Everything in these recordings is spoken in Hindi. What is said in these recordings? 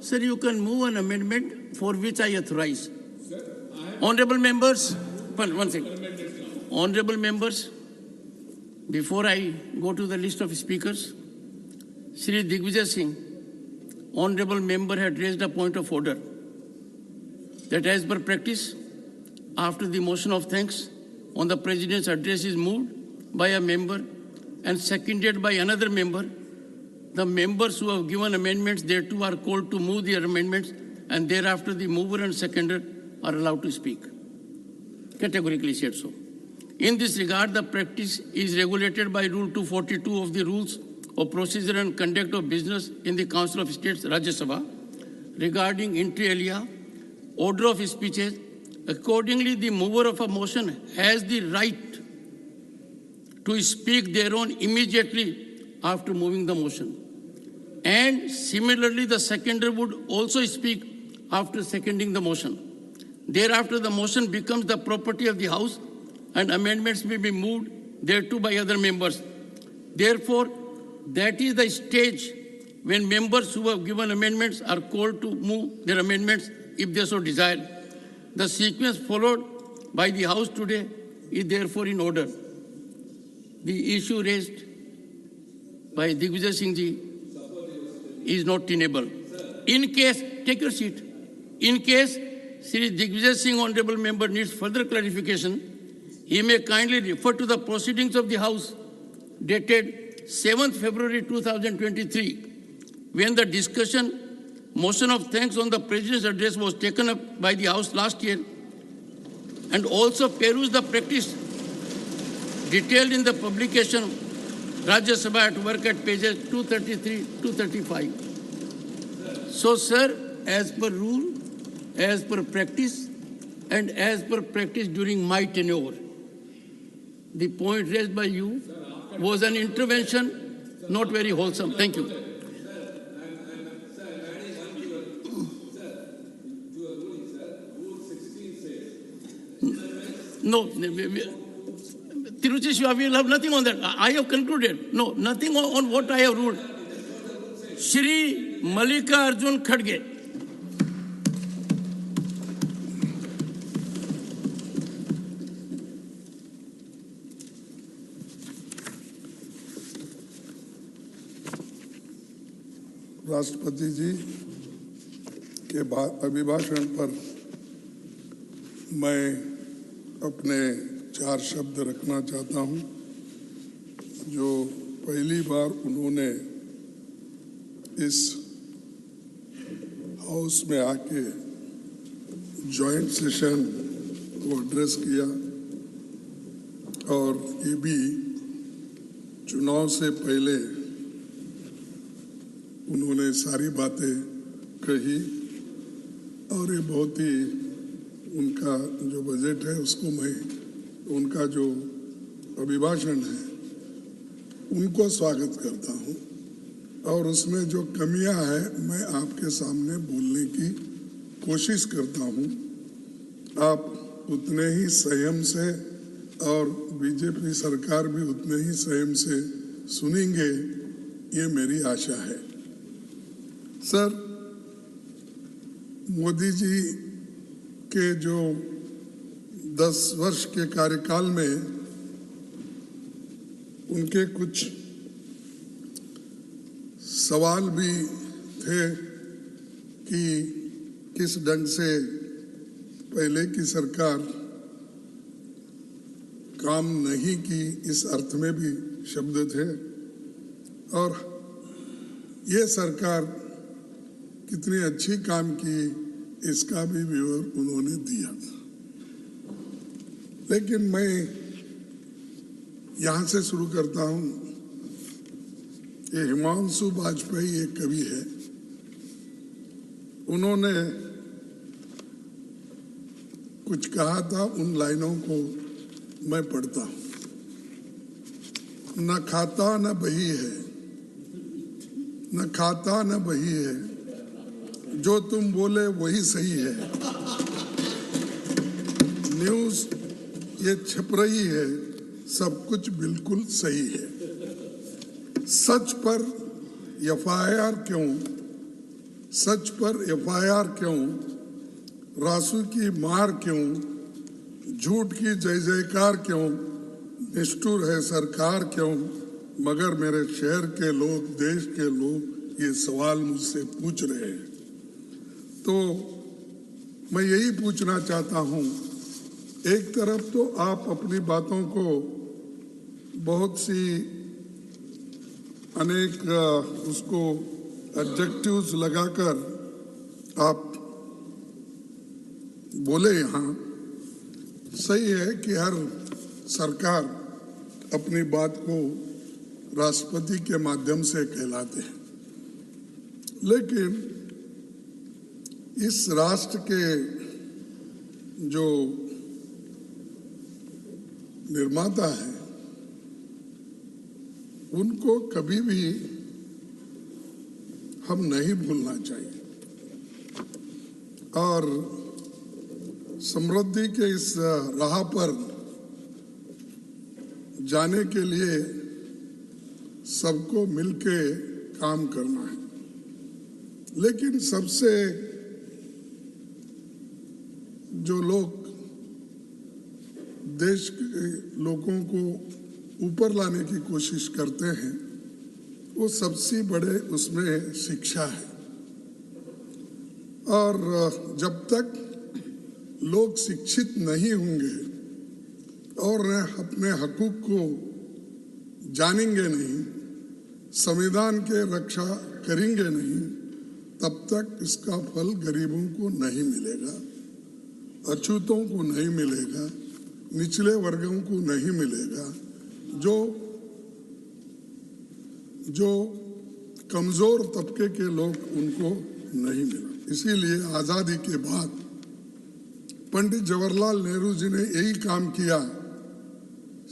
Sir, you can move an amendment for which I authorize. Honorable members, one second. Honorable members, before I go to the list of speakers, Shri Digvijay Singh, honorable member, had raised a point of order that as per practice, after the motion of thanks on the President's address is moved by a member and seconded by another member, the members who have given amendments thereto are called to move their amendments, and thereafter the mover and seconder are allowed to speak. Categorically said so. In this regard, the practice is regulated by Rule 242 of the Rules of Procedure and Conduct of Business in the Council of States, Rajya Sabha, regarding inter alia, order of speeches. Accordingly, the mover of a motion has the right to speak thereon immediately after moving the motion. And similarly, the seconder would also speak after seconding the motion. Thereafter, the motion becomes the property of the House and amendments may be moved thereto by other members. Therefore, that is the stage when members who have given amendments are called to move their amendments if they so desire. The sequence followed by the House today is therefore in order. The issue raised by Digvijay Singh ji is not tenable. In case, take your seat. In case Shri Digvijay Singh, honorable member, needs further clarification, he may kindly refer to the proceedings of the House dated 7th February 2023, when the motion of thanks on the President's address was taken up by the House last year, and also peruse the practice detailed in the publication Rajya Sabha at Work at pages 233, 235. So, sir, as per rule, as per practice, and as per practice during my tenure, the point raised by you was an intervention not very wholesome. Thank you. No, Tiruchi Shiva, we will have nothing on that. I have concluded. No, nothing on what I have ruled. Shri Malika Arjun Khadge. राष्ट्रपति जी के अभिभाषण पर मैं अपने 4 शब्द रखना चाहता हूं। जो पहली बार उन्होंने इस हाउस में आके जॉइंट सेशन को एड्रेस किया, और ये भी चुनाव से पहले उन्होंने सारी बातें कही, और ये बहुत ही उनका जो बजट है उसको मैं उनका जो अभिभाषण है उनको स्वागत करता हूं, और उसमें जो कमियां हैं मैं आपके सामने बोलने की कोशिश करता हूं। आप उतने ही संयम से और बीजेपी सरकार भी उतने ही संयम से सुनेंगे, ये मेरी आशा है। सर, मोदी जी के जो 10 वर्ष के कार्यकाल में उनके कुछ सवाल भी थे कि किस ढंग से पहले की सरकार काम नहीं की, इस अर्थ में भी शब्द थे, और ये सरकार कितनी अच्छी काम की इसका भी विवरण उन्होंने दिया था। लेकिन मैं यहां से शुरू करता हूं। ये हिमांशु वाजपेयी एक कवि है, उन्होंने कुछ कहा था, उन लाइनों को मैं पढ़ता हूं। न खाता न बही है, न खाता न बही है, जो तुम बोले वही सही है। न्यूज ये छप रही है, सब कुछ बिल्कुल सही है। सच पर एफआईआर क्यों, सच पर एफआईआर क्यों, रासू की मार क्यों, झूठ की जय जयकार क्यों, निष्ठुर है सरकार क्यों, मगर मेरे शहर के लोग, देश के लोग ये सवाल मुझसे पूछ रहे हैं। तो मैं यही पूछना चाहता हूं, एक तरफ तो आप अपनी बातों को बहुत सी अनेक उसको एडजेक्टिव्स लगाकर आप बोले, यहाँ सही है कि हर सरकार अपनी बात को राष्ट्रपति के माध्यम से कहलाते हैं, लेकिन इस राष्ट्र के जो निर्माता है उनको कभी भी हम नहीं भूलना चाहिए और समृद्धि के इस राह पर जाने के लिए सबको मिलके काम करना है। लेकिन सबसे जो लोग देश के लोगों को ऊपर लाने की कोशिश करते हैं, वो सबसे बड़े उसमें शिक्षा है। और जब तक लोग शिक्षित नहीं होंगे और अपने हकूक को जानेंगे नहीं, संविधान के रक्षा करेंगे नहीं, तब तक इसका फल गरीबों को नहीं मिलेगा, अछूतों को नहीं मिलेगा, निचले वर्गों को नहीं मिलेगा, जो कमजोर तबके के लोग उनको नहीं मिला। इसीलिए आजादी के बाद पंडित जवाहरलाल नेहरू जी ने यही काम किया,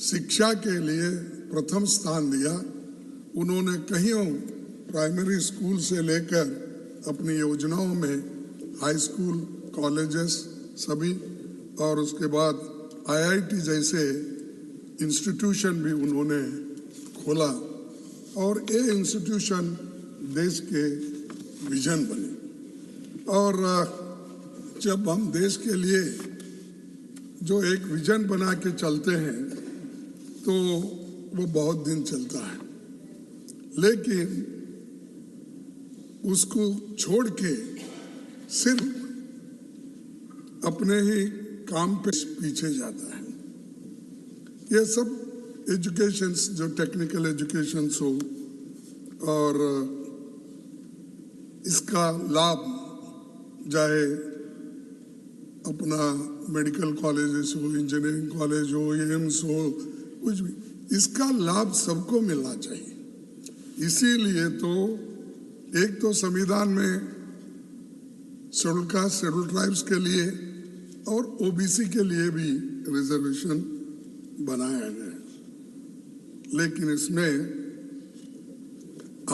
शिक्षा के लिए प्रथम स्थान दिया। उन्होंने कहीं प्राइमरी स्कूल से लेकर अपनी योजनाओं में हाई स्कूल, कॉलेजेस सभी, और उसके बाद आईआईटी जैसे इंस्टीट्यूशन भी उन्होंने खोला और ये इंस्टीट्यूशन देश के विजन बने। और जब हम देश के लिए जो एक विजन बना के चलते हैं तो वो बहुत दिन चलता है, लेकिन उसको छोड़ के सिर्फ अपने ही काम पे पीछे जाता है। ये सब एजुकेशन, जो टेक्निकल एजुकेशन हो और इसका लाभ चाहे अपना मेडिकल कॉलेजेस हो, इंजीनियरिंग कॉलेज हो, एम्स हो, कुछ भी, इसका लाभ सबको मिलना चाहिए। इसीलिए तो एक तो संविधान में शेड्यूल कास्ट, शेड्यूल ट्राइब्स के लिए और ओबीसी के लिए भी रिजर्वेशन बनाया गया, लेकिन इसमें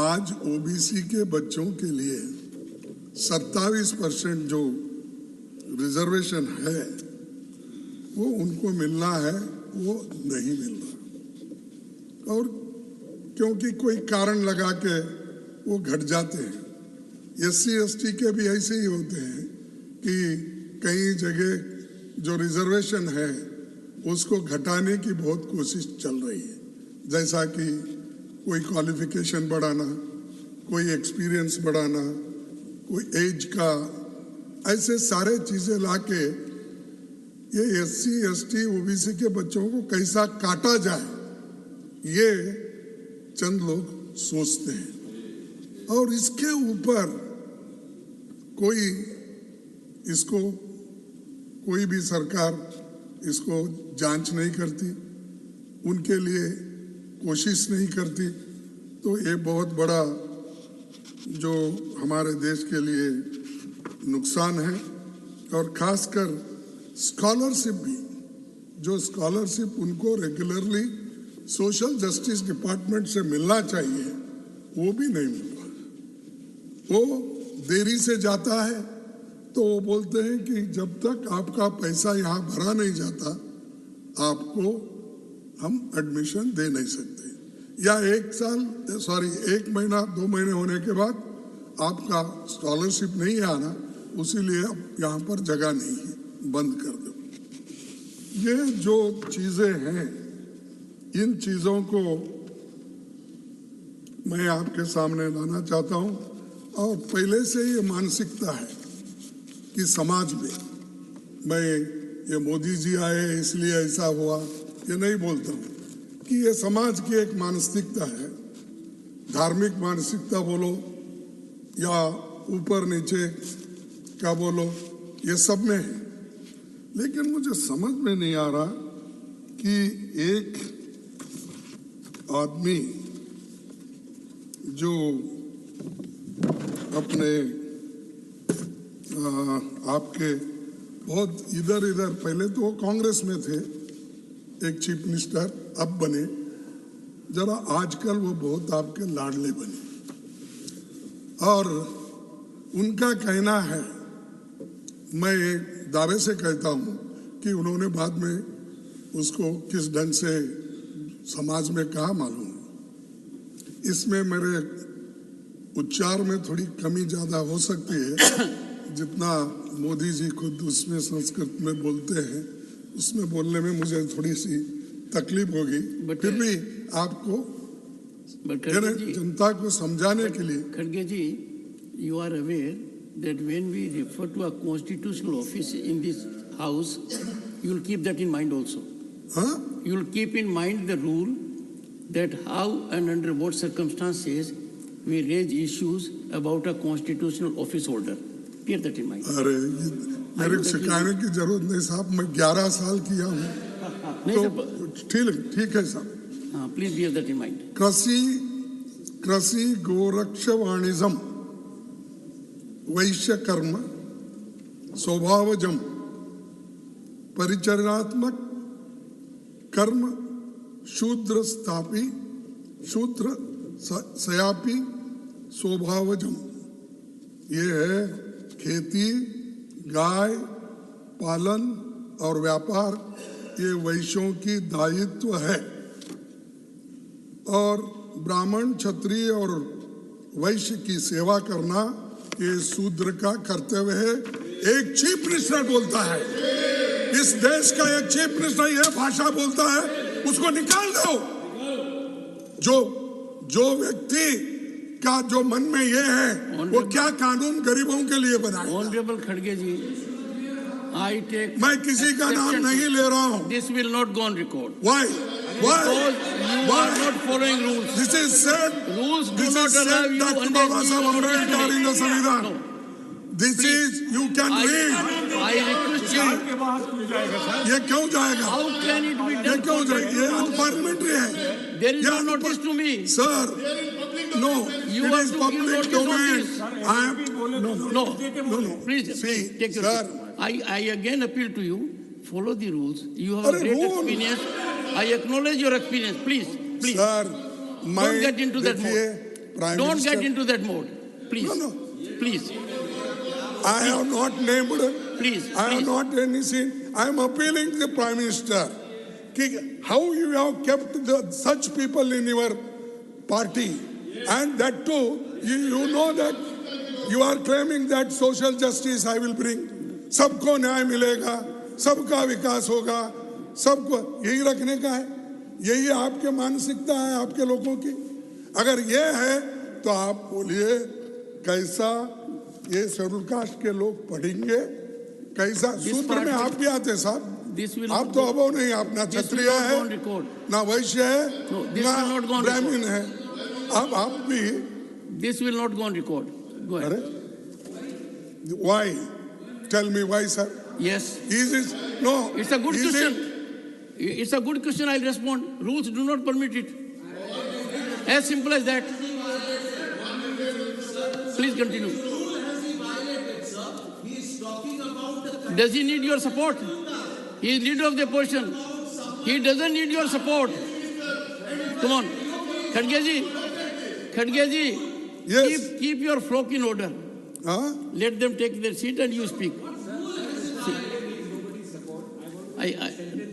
आज ओबीसी के बच्चों के लिए 27% जो रिजर्वेशन है वो उनको मिलना है, वो नहीं मिल रहा, और क्योंकि कोई कारण लगा के वो घट जाते हैं। एससी एसटी के भी ऐसे ही होते हैं कि कई जगह जो रिजर्वेशन है उसको घटाने की बहुत कोशिश चल रही है, जैसा कि कोई क्वालिफिकेशन बढ़ाना, कोई एक्सपीरियंस बढ़ाना, कोई एज का, ऐसे सारे चीजें लाके ये एससी एसटी ओबीसी के बच्चों को कैसा काटा जाए ये चंद लोग सोचते हैं, और इसके ऊपर कोई भी सरकार इसको जांच नहीं करती, उनके लिए कोशिश नहीं करती। तो ये बहुत बड़ा जो हमारे देश के लिए नुकसान है। और खासकर स्कॉलरशिप भी, जो स्कॉलरशिप उनको रेगुलरली सोशल जस्टिस डिपार्टमेंट से मिलना चाहिए, वो भी नहीं मिल रहा। वो देरी से जाता है तो वो बोलते हैं कि जब तक आपका पैसा यहाँ भरा नहीं जाता आपको हम एडमिशन दे नहीं सकते, या 1 महीना 2 महीने होने के बाद आपका स्कॉलरशिप नहीं आना, उसीलिए अब यहाँ पर जगह नहीं है, बंद कर दो। ये जो चीजें हैं, इन चीजों को मैं आपके सामने लाना चाहता हूँ। और पहले से ये मानसिकता है कि समाज में, मैं ये मोदी जी आए इसलिए ऐसा हुआ, ये नहीं बोलता हूँ, कि ये समाज की एक मानसिकता है। धार्मिक मानसिकता बोलो या ऊपर नीचे क्या बोलो, ये सब में है। लेकिन मुझे समझ में नहीं आ रहा कि एक आदमी जो अपने आपके बहुत इधर इधर, पहले तो वो कांग्रेस में थे, एक चीफ मिनिस्टर अब बने, जरा आजकल वो बहुत आपके लाडले बने। और उनका कहना है, मैं एक दावे से कहता हूं कि उन्होंने बाद में उसको किस ढंग से समाज में कहा मालूम, इसमें मेरे उच्चार में थोड़ी कमी ज्यादा हो सकती है। जितना मोदी जी खुद उसमें संस्कृत में बोलते हैं, उसमें बोलने में मुझे थोड़ी सी तकलीफ होगी, फिर भी आपको जनता को समझाने के लिए। खड़गे जी, you are aware that when we refer to a constitutional office in this house, you will keep that in mind also. हाँ? You will keep in mind the rule that how and under what circumstances we raise issues about a constitutional office holder. Keep that in mind. अरे मेरे सिखाने की जरूरत नहीं साहब, मैं 11 साल किया हूँ, तो ठीक है साहब। हाँ, please bear that in mind. कृषि गोरक्ष वाणिज्यम वैश्य कर्म स्वभावजम परिचर्यात्मक कर्म शूद्र स्थापी शूद्र सयापी स्वभावजम। ये है खेती, गाय पालन और व्यापार, ये वैश्यों की दायित्व है। और ब्राह्मण, क्षत्रिय और वैश्य की सेवा करना ये शूद्र का कर्तव्य है। एक चीफ मिनिस्टर बोलता है, इस देश का एक चीफ मिनिस्टर ये भाषा बोलता है, उसको निकाल दो। जो व्यक्ति का जो मन में ये है, वो क्या कानून गरीबों के लिए बनाए? ऑनरेबल खड़गे जी, I take मैं किसी का नाम नहीं ले रहा हूँ। This will not go on record. Why? Because you are not following rules. This is said. Rules do This not is allow said you Dr. under Baba Saheb Ambedkar in the Samvidhan. No. This is, you can read. I request you. ये क्यों जाएगा? How can it be ये done? क्यों जाएगा? ये अनपार्लियामेंट्री है। There is no notice to me. Sir, no, You it have is to give public notice domain. of this. I am no. Please, See, take your sir. seat. I again appeal to you, follow the rules. You have Arre, great rule. experience. I acknowledge your experience. Please. Sir, Don't get into that mode. Prime Don't Minister, get into that mode. Please. No. Please. I have not named. Please. I have not anything. I am appealing to the Prime Minister. How you have kept such people in your party, and that too, you know that you are claiming that social justice I will bring. सबको न्याय मिलेगा, सबका विकास होगा, सबको यही रखने का है। यही आपके मानसिकता है आपके लोगों की। अगर ये है तो आप बोलिए कैसा ये शेड्यूल कास्ट के लोग पढ़ेंगे, कैसा सूत्र में आप भी आते साहब। आप तो अबो नहीं, आप ना क्षत्रिय है ना वैश्य है ना ब्राह्मण है, आप भी। This will not go on record. Go ahead. Why? Tell me why, sir. Yes. Is it no? It's a good question. It's a good question. I'll respond. Rules do not permit it. As simple as that. Please continue. Does he need your support? He is leader of the opposition. He doesn't need your support. Come on. Khadge ji. Yes. Keep your flock in order. Let them take their seat and you speak.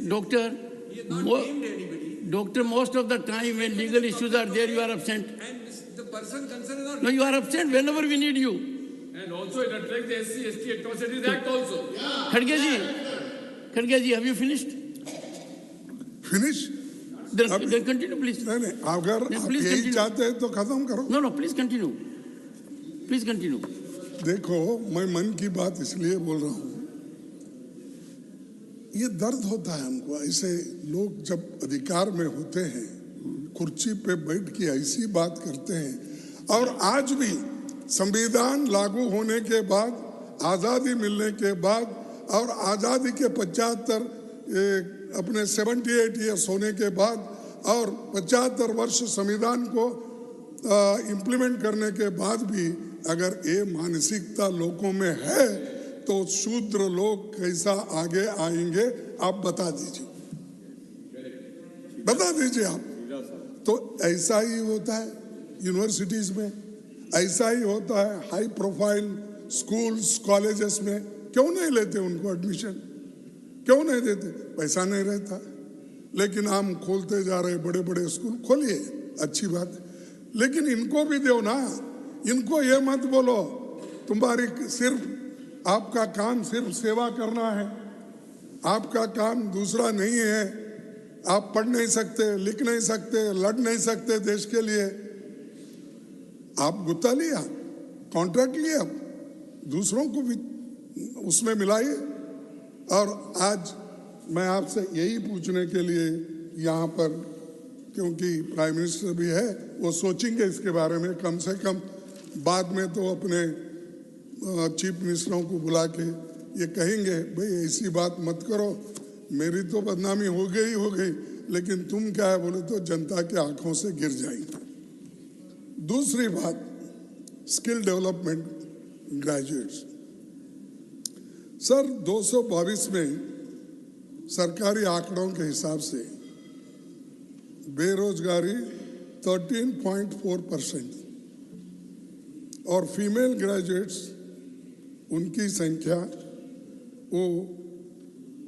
Doctor, most of the time when legal issues are there, you are absent. And the person concerned is not. No, you are absent whenever we need you. And also it attracts the SC/ST Atrocities Act also. Khadge ji, have you finished? Finish Then continue, please. नहीं, अगर Then आप please यही continue. चाहते हैं तो खत्म करो। No, please continue. Please continue. देखो, मैं मन की बात इसलिए बोल रहा हूँ, ये दर्द होता है हमको। ऐसे लोग जब अधिकार में होते हैं, कुर्सी पे बैठ के ऐसी बात करते हैं, और आज भी संविधान लागू होने के बाद, आज़ादी मिलने के बाद, और आज़ादी के 75 अपने 78 ईयर्स होने के बाद, और 75 वर्ष संविधान को इम्प्लीमेंट करने के बाद भी अगर ये मानसिकता लोगों में है तो शूद्र लोग कैसा आगे आएंगे, आप बता दीजिए, बता दीजिए आप। तो ऐसा ही होता है यूनिवर्सिटीज में, ऐसा ही होता है हाई प्रोफाइल स्कूल्स कॉलेजेस में। क्यों नहीं लेते उनको एडमिशन, क्यों नहीं देते? पैसा नहीं रहता। लेकिन हम खोलते जा रहे बड़े बड़े स्कूल, खोलिए, अच्छी बात है, लेकिन इनको भी दो ना। इनको ये मत बोलो तुम्हारी सिर्फ आपका काम सिर्फ सेवा करना है, आपका काम दूसरा नहीं है, आप पढ़ नहीं सकते, लिख नहीं सकते, लड़ नहीं सकते देश के लिए। आप गुत्ता लिया, कॉन्ट्रैक्ट लिया, दूसरों को भी उसमें मिलाइए। और आज मैं आपसे यही पूछने के लिए यहाँ पर, क्योंकि प्राइम मिनिस्टर भी है, वो सोचेंगे इसके बारे में, कम से कम बाद में तो अपने चीफ मिनिस्टरों को बुला के ये कहेंगे, भाई ऐसी बात मत करो, मेरी तो बदनामी हो गई, लेकिन तुम क्या है बोले तो जनता के आंखों से गिर जाएंगे। दूसरी बात, स्किल डेवलपमेंट ग्रेजुएट्स। सर 222 में सरकारी आंकड़ों के हिसाब से बेरोजगारी 13.4% और फीमेल ग्रेजुएट्स उनकी संख्या वो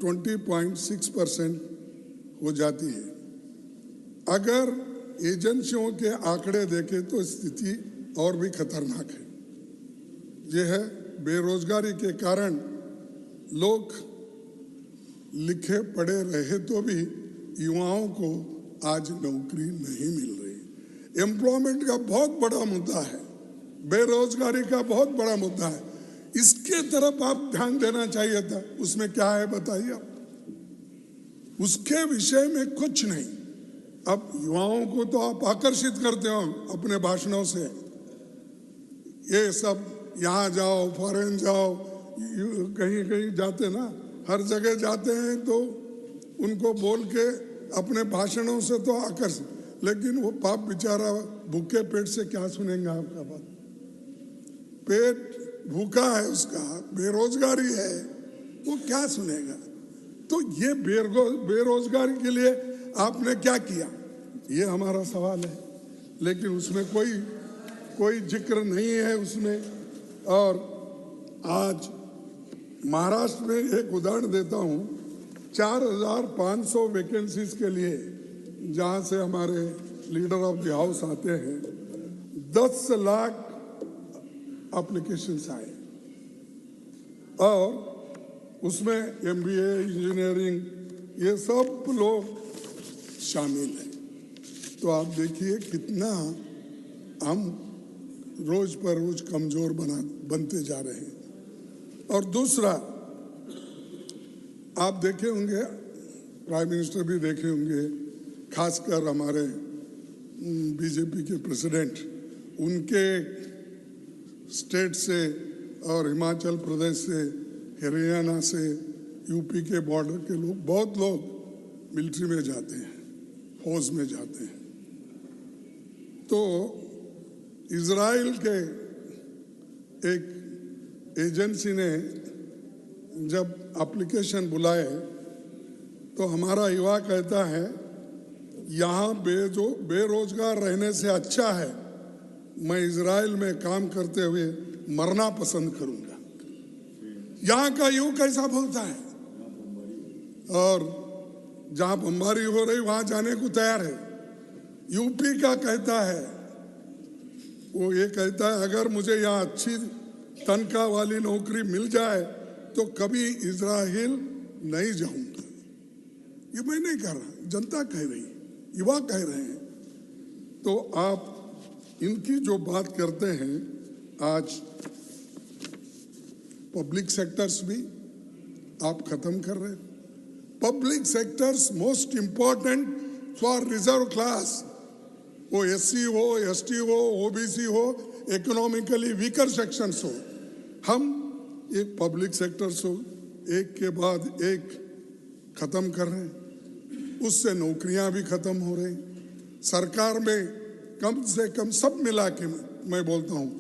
20.6% हो जाती है। अगर एजेंसियों के आंकड़े देखें तो स्थिति और भी खतरनाक है। यह है बेरोजगारी के कारण लोग लिखे पढ़े रहे तो भी युवाओं को आज नौकरी नहीं मिल रही। एम्प्लॉयमेंट का बहुत बड़ा मुद्दा है, बेरोजगारी का बहुत बड़ा मुद्दा है, इसके तरफ आप ध्यान देना चाहिए था। उसमें क्या है बताइए आप? उसके विषय में कुछ नहीं। अब युवाओं को तो आप आकर्षित करते हो अपने भाषणों से, ये सब यहाँ जाओ, फॉरेन जाओ, कहीं कहीं जाते ना, हर जगह जाते हैं तो उनको बोल के अपने भाषणों से तो आकर्षित, लेकिन वो पाप बेचारा भूखे पेट से क्या सुनेंगे आपका बात? पेट भूखा है उसका, बेरोजगारी है, वो क्या सुनेगा? तो ये बेरोजगारी के लिए आपने क्या किया, ये हमारा सवाल है। लेकिन उसमें कोई जिक्र नहीं है उसमें। और आज महाराष्ट्र में एक उदाहरण देता हूँ, 4500 वैकेंसीज के लिए जहाँ से हमारे लीडर ऑफ द हाउस आते हैं, 10 लाख एप्लीकेशंस आए और उसमें MBA, इंजीनियरिंग, ये सब लोग शामिल हैं। तो आप देखिए कितना हम रोज पर रोज कमजोर बनते जा रहे हैं। और दूसरा, आप देखे होंगे, प्राइम मिनिस्टर भी देखे होंगे, खासकर हमारे बीजेपी के प्रेसिडेंट, उनके स्टेट से और हिमाचल प्रदेश से, हरियाणा से, यूपी के बॉर्डर के लोग, बहुत लोग मिलिट्री में जाते हैं, फौज में जाते हैं। तो इजराइल के एक एजेंसी ने जब एप्लीकेशन बुलाए तो हमारा युवा कहता है यहाँ बेरोजगार रहने से अच्छा है मैं इजराइल में काम करते हुए मरना पसंद करूंगा। यहाँ का युवा कैसा बोलता है, और जहाँ बमबारी हो रही वहां जाने को तैयार है। यूपी का कहता है वो ये कहता है अगर मुझे यहाँ अच्छी तनख्वाह वाली नौकरी मिल जाए तो कभी इजराइल नहीं जाऊंगा। ये मैं नहीं कह रहा, जनता कह रही, युवा कह रहे हैं। तो आप इनकी जो बात करते हैं, आज पब्लिक सेक्टर्स भी आप खत्म कर रहे हैं। Public sectors most important for reserve class, वो एससी हो, एसटी हो, ओबीसी हो, इकोनॉमिकली वीकर सेक्शंस हो, हम एक पब्लिक सेक्टर्स हो एक के बाद एक खत्म कर रहे हैं। उससे नौकरियां भी खत्म हो रही। सरकार में कम से कम सब मिला के मैं बोलता हूँ,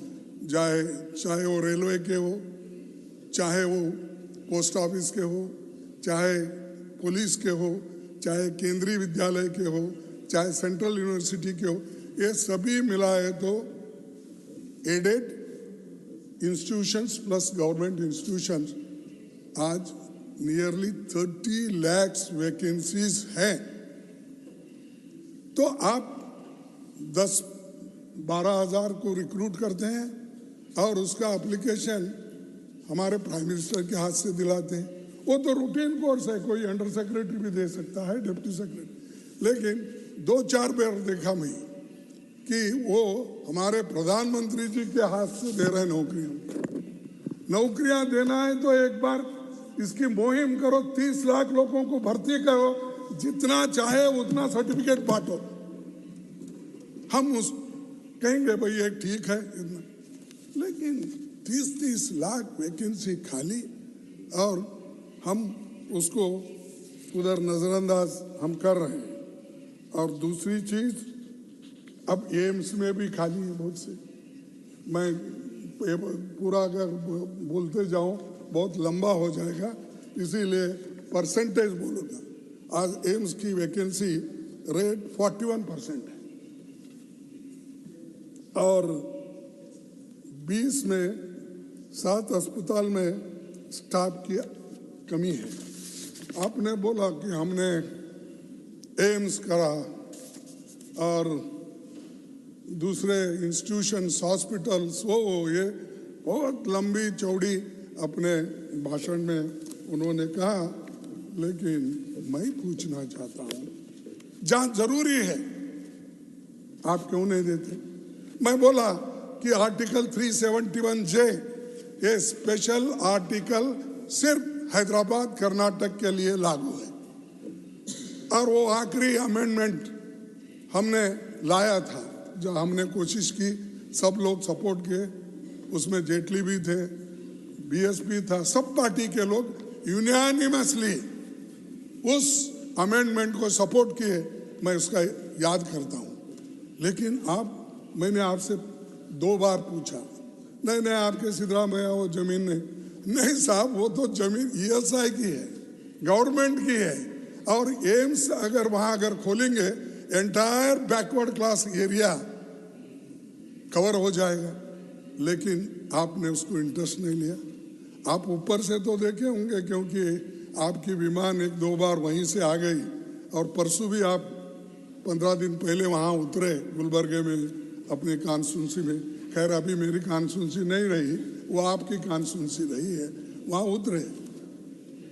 चाहे वो रेलवे के हो, चाहे वो पोस्ट ऑफिस के हो, चाहे पुलिस के हो, चाहे केंद्रीय विद्यालय के हो, चाहे सेंट्रल यूनिवर्सिटी के हो, ये सभी मिलाए तो aided institutions plus government institutions आज नियरली 30 लाख वैकेंसीज हैं। तो आप 10-12 हजार को रिक्रूट करते हैं और उसका एप्लीकेशन हमारे प्राइम मिनिस्टर के हाथ से दिलाते हैं। वो तो रूटीन कोर्स है, कोई अंडर सेक्रेटरी भी दे सकता है, डिप्टी सेक्रेटरी। लेकिन 2-4 बार देखा मैं कि वो हमारे प्रधानमंत्री जी के हाथ से दे रहे नौकरियां देना है तो एक बार इसकी मुहिम करो, 30 लाख लोगों को भर्ती करो, जितना चाहे उतना सर्टिफिकेट बांटो। हम उस कहेंगे भाई ये ठीक है इतना, लेकिन 30-30 लाख वैकेंसी खाली और हम उसको उधर नजरअंदाज हम कर रहे हैं। और दूसरी चीज, अब एम्स में भी खाली है बहुत से। मैं पूरा अगर बोलते जाऊं बहुत लंबा हो जाएगा, इसीलिए परसेंटेज बोलूंगा। आज एम्स की वैकेंसी रेट 41% है और 20 में 7 अस्पताल में स्टाफ की कमी है। आपने बोला कि हमने एम्स करा और दूसरे इंस्टीट्यूशंस, हॉस्पिटल्स, वो ये बहुत लंबी चौड़ी अपने भाषण में उन्होंने कहा। लेकिन मैं पूछना चाहता हूँ, जहाँ जरूरी है आप क्यों नहीं देते? मैं बोला कि आर्टिकल 371J ये स्पेशल आर्टिकल सिर्फ हैदराबाद कर्नाटक के लिए लागू है और वो आखिरी अमेंडमेंट हमने लाया था, जो हमने कोशिश की, सब लोग सपोर्ट किए, उसमें जेटली भी थे, बीएसपी था, सब पार्टी के लोग यूनानिमसली उस अमेंडमेंट को सपोर्ट किए। मैं उसका याद करता हूँ। लेकिन मैंने आपसे 2 बार पूछा, नहीं आपके सिद्धरामैया वो जमीन नहीं साहब, वो तो जमीन ESI की है, गवर्नमेंट की है। और एम्स अगर वहां खोलेंगे entire backward class area cover हो जाएगा। लेकिन आपने उसको इंटरेस्ट नहीं लिया। आप ऊपर से तो देखे होंगे क्योंकि आपकी विमान 1-2 बार वहीं से आ गई और परसों भी आप 15 दिन पहले वहां उतरे गुलबर्गे में अपनी कॉन्स्टिट्यूंसी में। खैर अभी मेरी कॉन्स्टिट्यूंसी नहीं रही, वो आपकी कॉन्स्टिट्यूंसी रही है, वहां उतरे,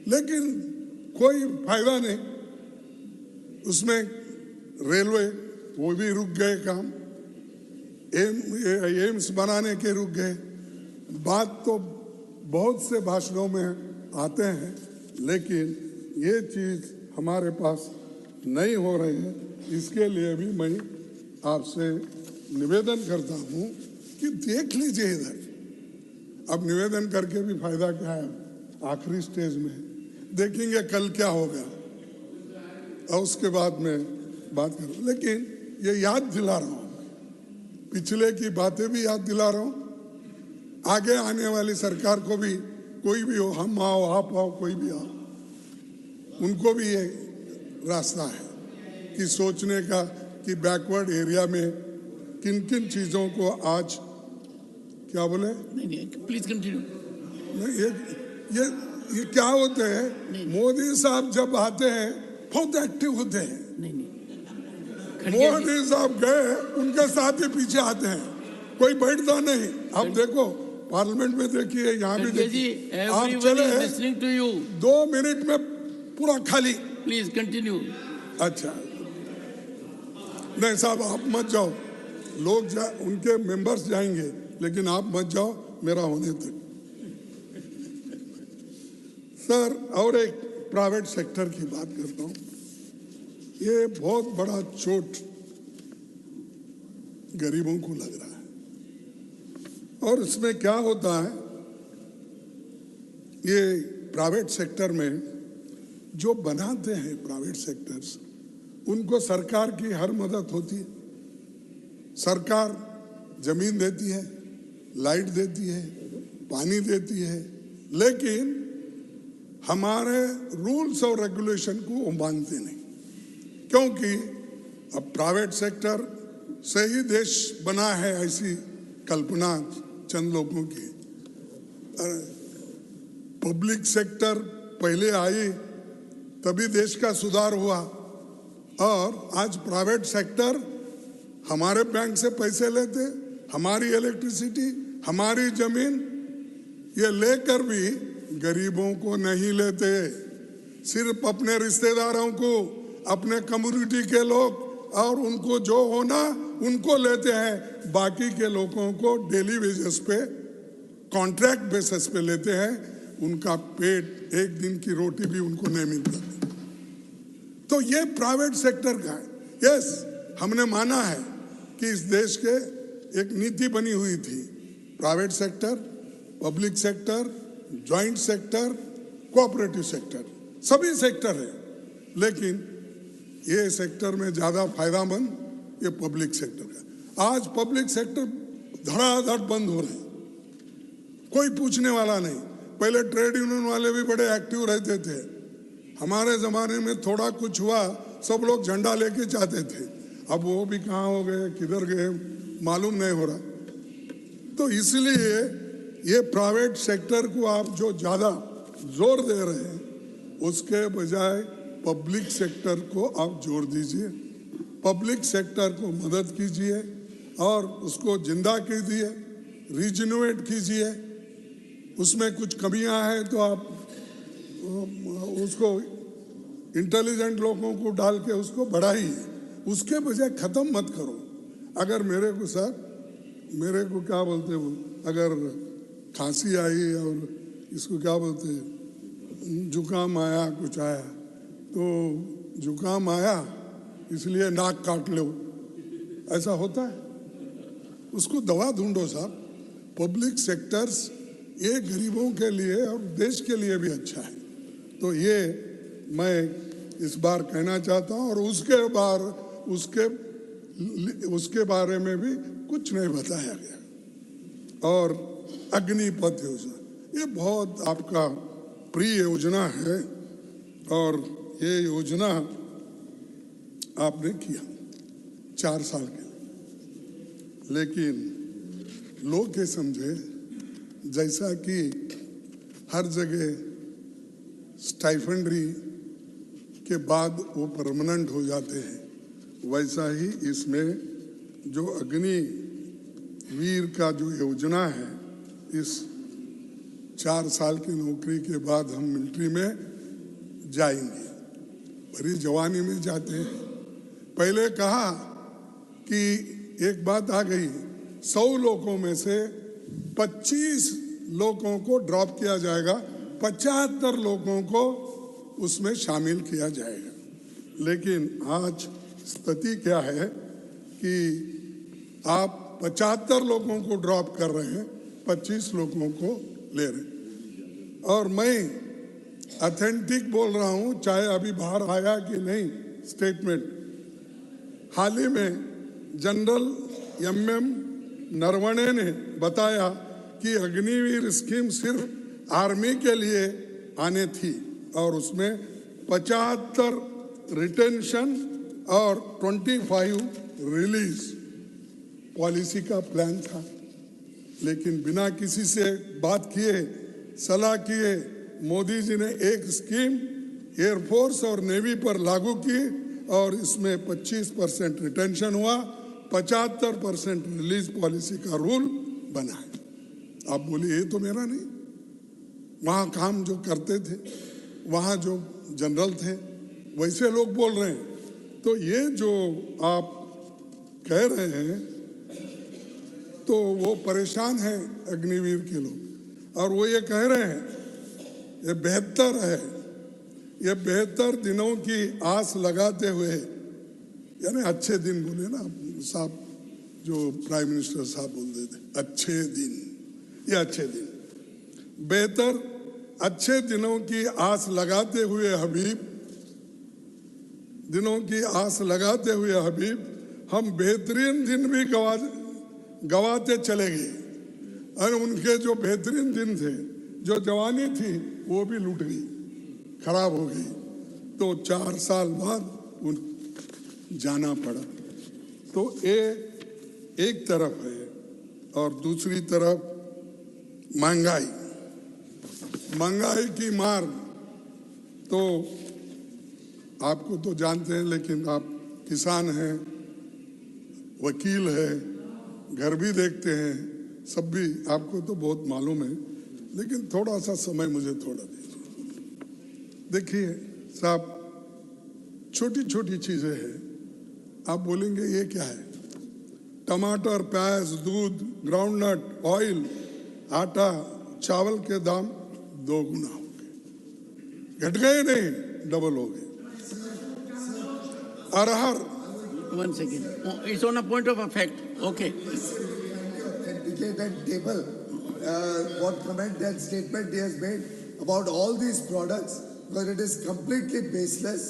लेकिन कोई फायदा नहीं। उसमें रेलवे वो भी रुक गए काम, एम्स बनाने के रुक गए। बात तो बहुत से भाषणों में आते हैं, लेकिन ये चीज हमारे पास नहीं हो रही है। इसके लिए भी मैं आपसे निवेदन करता हूं कि देख लीजिए इधर। अब निवेदन करके भी फायदा क्या है? आखिरी स्टेज में देखेंगे कल क्या होगा और उसके बाद में बात करूं। लेकिन ये याद दिला रहा हूं, पिछले की बातें भी याद दिला रहा हूं, आगे आने वाली सरकार को भी, कोई भी हो, हम आओ आप आओ कोई भी आओ, उनको भी ये रास्ता है कि सोचने का कि बैकवर्ड एरिया में किन किन चीजों को आज क्या बोले, नहीं प्लीज कंटिन्यू। ये क्या होते हैं, मोदी साहब जब आते हैं बहुत एक्टिव होते हैं। नहीं मोदी साहब गए, उनके साथ ही पीछे आते हैं। कोई बैठता नहीं। आप देखो पार्लियामेंट में देखिए, यहाँ भी संजय जी, देखिए, आप everyone चले is listening to you. 2 minute में पूरा खाली। Please continue. अच्छा नहीं साहब, आप मत जाओ, लोग उनके मेंबर्स जाएंगे, लेकिन आप मत जाओ मेरा होने तक। सर, और एक प्राइवेट सेक्टर की बात करता हूं। ये बहुत बड़ा चोट गरीबों को लग रहा है। और इसमें क्या होता है, ये प्राइवेट सेक्टर में जो बनाते हैं प्राइवेट सेक्टर्स, उनको सरकार की हर मदद होती है। सरकार जमीन देती है, लाइट देती है, पानी देती है, लेकिन हमारे रूल्स और रेगुलेशन को वो मानते नहीं, क्योंकि अब प्राइवेट सेक्टर से ही देश बना है, ऐसी कल्पना चंद लोगों की। पब्लिक सेक्टर पहले आई तभी देश का सुधार हुआ, और आज प्राइवेट सेक्टर हमारे बैंक से पैसे लेते, हमारी इलेक्ट्रिसिटी, हमारी जमीन, ये लेकर भी गरीबों को नहीं लेते, सिर्फ अपने रिश्तेदारों को, अपने कम्युनिटी के लोग, और उनको जो होना उनको लेते हैं। बाकी के लोगों को डेली वेजेस पे, कॉन्ट्रैक्ट बेसिस पे लेते हैं। उनका पेट, एक दिन की रोटी भी उनको नहीं मिलता। तो ये प्राइवेट सेक्टर का है। यस, हमने माना है कि इस देश के एक नीति बनी हुई थी, private sector, public sector, joint sector, cooperative sector, सभी सेक्टर है, लेकिन ये सेक्टर में ज्यादा फायदामंद ये पब्लिक सेक्टर का। आज पब्लिक सेक्टर धड़ाधड़ बंद हो रहे हैं, कोई पूछने वाला नहीं। पहले ट्रेड यूनियन वाले भी बड़े एक्टिव रहते थे। हमारे जमाने में थोड़ा कुछ हुआ, सब लोग झंडा लेके जाते थे। अब वो भी कहाँ हो गए, किधर गए, मालूम नहीं हो रहा। तो इसलिए ये प्राइवेट सेक्टर को आप जो ज्यादा जोर दे रहे हैं, उसके बजाय पब्लिक सेक्टर को आप जोर दीजिए, पब्लिक सेक्टर को मदद कीजिए और उसको जिंदा कीजिए, रिजिन्यूएट कीजिए। उसमें कुछ कमियां हैं तो आप उसको इंटेलिजेंट लोगों को डाल के उसको बढ़ाइए, उसके बजाय खत्म मत करो। अगर मेरे को क्या बोलते हो, अगर खांसी आई और इसको क्या बोलते हैं, जुकाम आया, कुछ आया, तो जुकाम आया इसलिए नाक काट लो, ऐसा होता है? उसको दवा ढूंढो साहब। पब्लिक सेक्टर्स ये गरीबों के लिए और देश के लिए भी अच्छा है। तो ये मैं इस बार कहना चाहता हूँ। और उसके बारे में भी कुछ नहीं बताया गया। और अग्निपथ योजना, ये बहुत आपका प्रिय योजना है, और ये योजना आपने किया 4 साल के लिए, लेकिन लोग ये समझे जैसा कि हर जगह स्टाइफंड्री के बाद वो परमानेंट हो जाते हैं, वैसा ही इसमें जो अग्निवीर का जो योजना है, इस 4 साल की नौकरी के बाद हम मिलिट्री में जाएंगे, भरी जवानी में जाते हैं। पहले कहा कि एक बात आ गई, 100 लोगों में से 25 लोगों को ड्रॉप किया जाएगा, 75 लोगों को उसमें शामिल किया जाएगा। लेकिन आज स्थिति क्या है कि आप 75 लोगों को ड्रॉप कर रहे हैं, 25 लोगों को ले रहे हैं। और मैं ऑथेंटिक बोल रहा हूं, चाहे अभी बाहर आया कि नहीं स्टेटमेंट, हाल ही में जनरल MM नरवणे ने बताया कि अग्निवीर स्कीम सिर्फ आर्मी के लिए आने थी, और उसमें 75 रिटेंशन और 25 रिलीज पॉलिसी का प्लान था। लेकिन बिना किसी से बात किए, सलाह किए, मोदी जी ने एक स्कीम एयरफोर्स और नेवी पर लागू की, और इसमें 25% रिटेंशन हुआ, 75% रिलीज पॉलिसी का रूल बना है। आप बोलिए ये तो मेरा नहीं, वहाँ काम जो करते थे, वहाँ जो जनरल थे, वैसे लोग बोल रहे हैं। तो ये जो आप कह रहे हैं तो वो परेशान हैं अग्निवीर के लोग, और वो ये कह रहे हैं ये बेहतर है, ये बेहतर दिनों की आस लगाते हुए, यानी अच्छे दिन बोले ना साहब, जो प्राइम मिनिस्टर साहब बोलते थे अच्छे दिन, ये अच्छे दिन, बेहतर अच्छे दिनों की आस लगाते हुए हबीब, दिनों की आस लगाते हुए हबीब, हम बेहतरीन दिन भी गवाते चले गए, और उनके जो बेहतरीन दिन थे, जो जवानी थी, वो भी लूट गई, खराब हो गई। तो 4 साल बाद उन जाना पड़ा। तो एक तरफ है, और दूसरी तरफ महंगाई की मार। तो आपको तो जानते हैं, लेकिन आप किसान हैं, वकील हैं, घर भी देखते हैं, सब भी आपको तो बहुत मालूम है, लेकिन थोड़ा सा समय मुझे थोड़ा दीजिए। देखिए साहब, छोटी छोटी चीजें हैं, आप बोलेंगे ये क्या है? टमाटर, प्याज, दूध, ग्राउंडनट, ऑयल, आटा, चावल के दाम 2 गुना हो गए, घट गए नहीं, डबल हो गए। अरहर, 1 second. Oh, it's on a point of effect. Okay. Authenticated table. What comment that statement he has made about all these products, because it is completely baseless.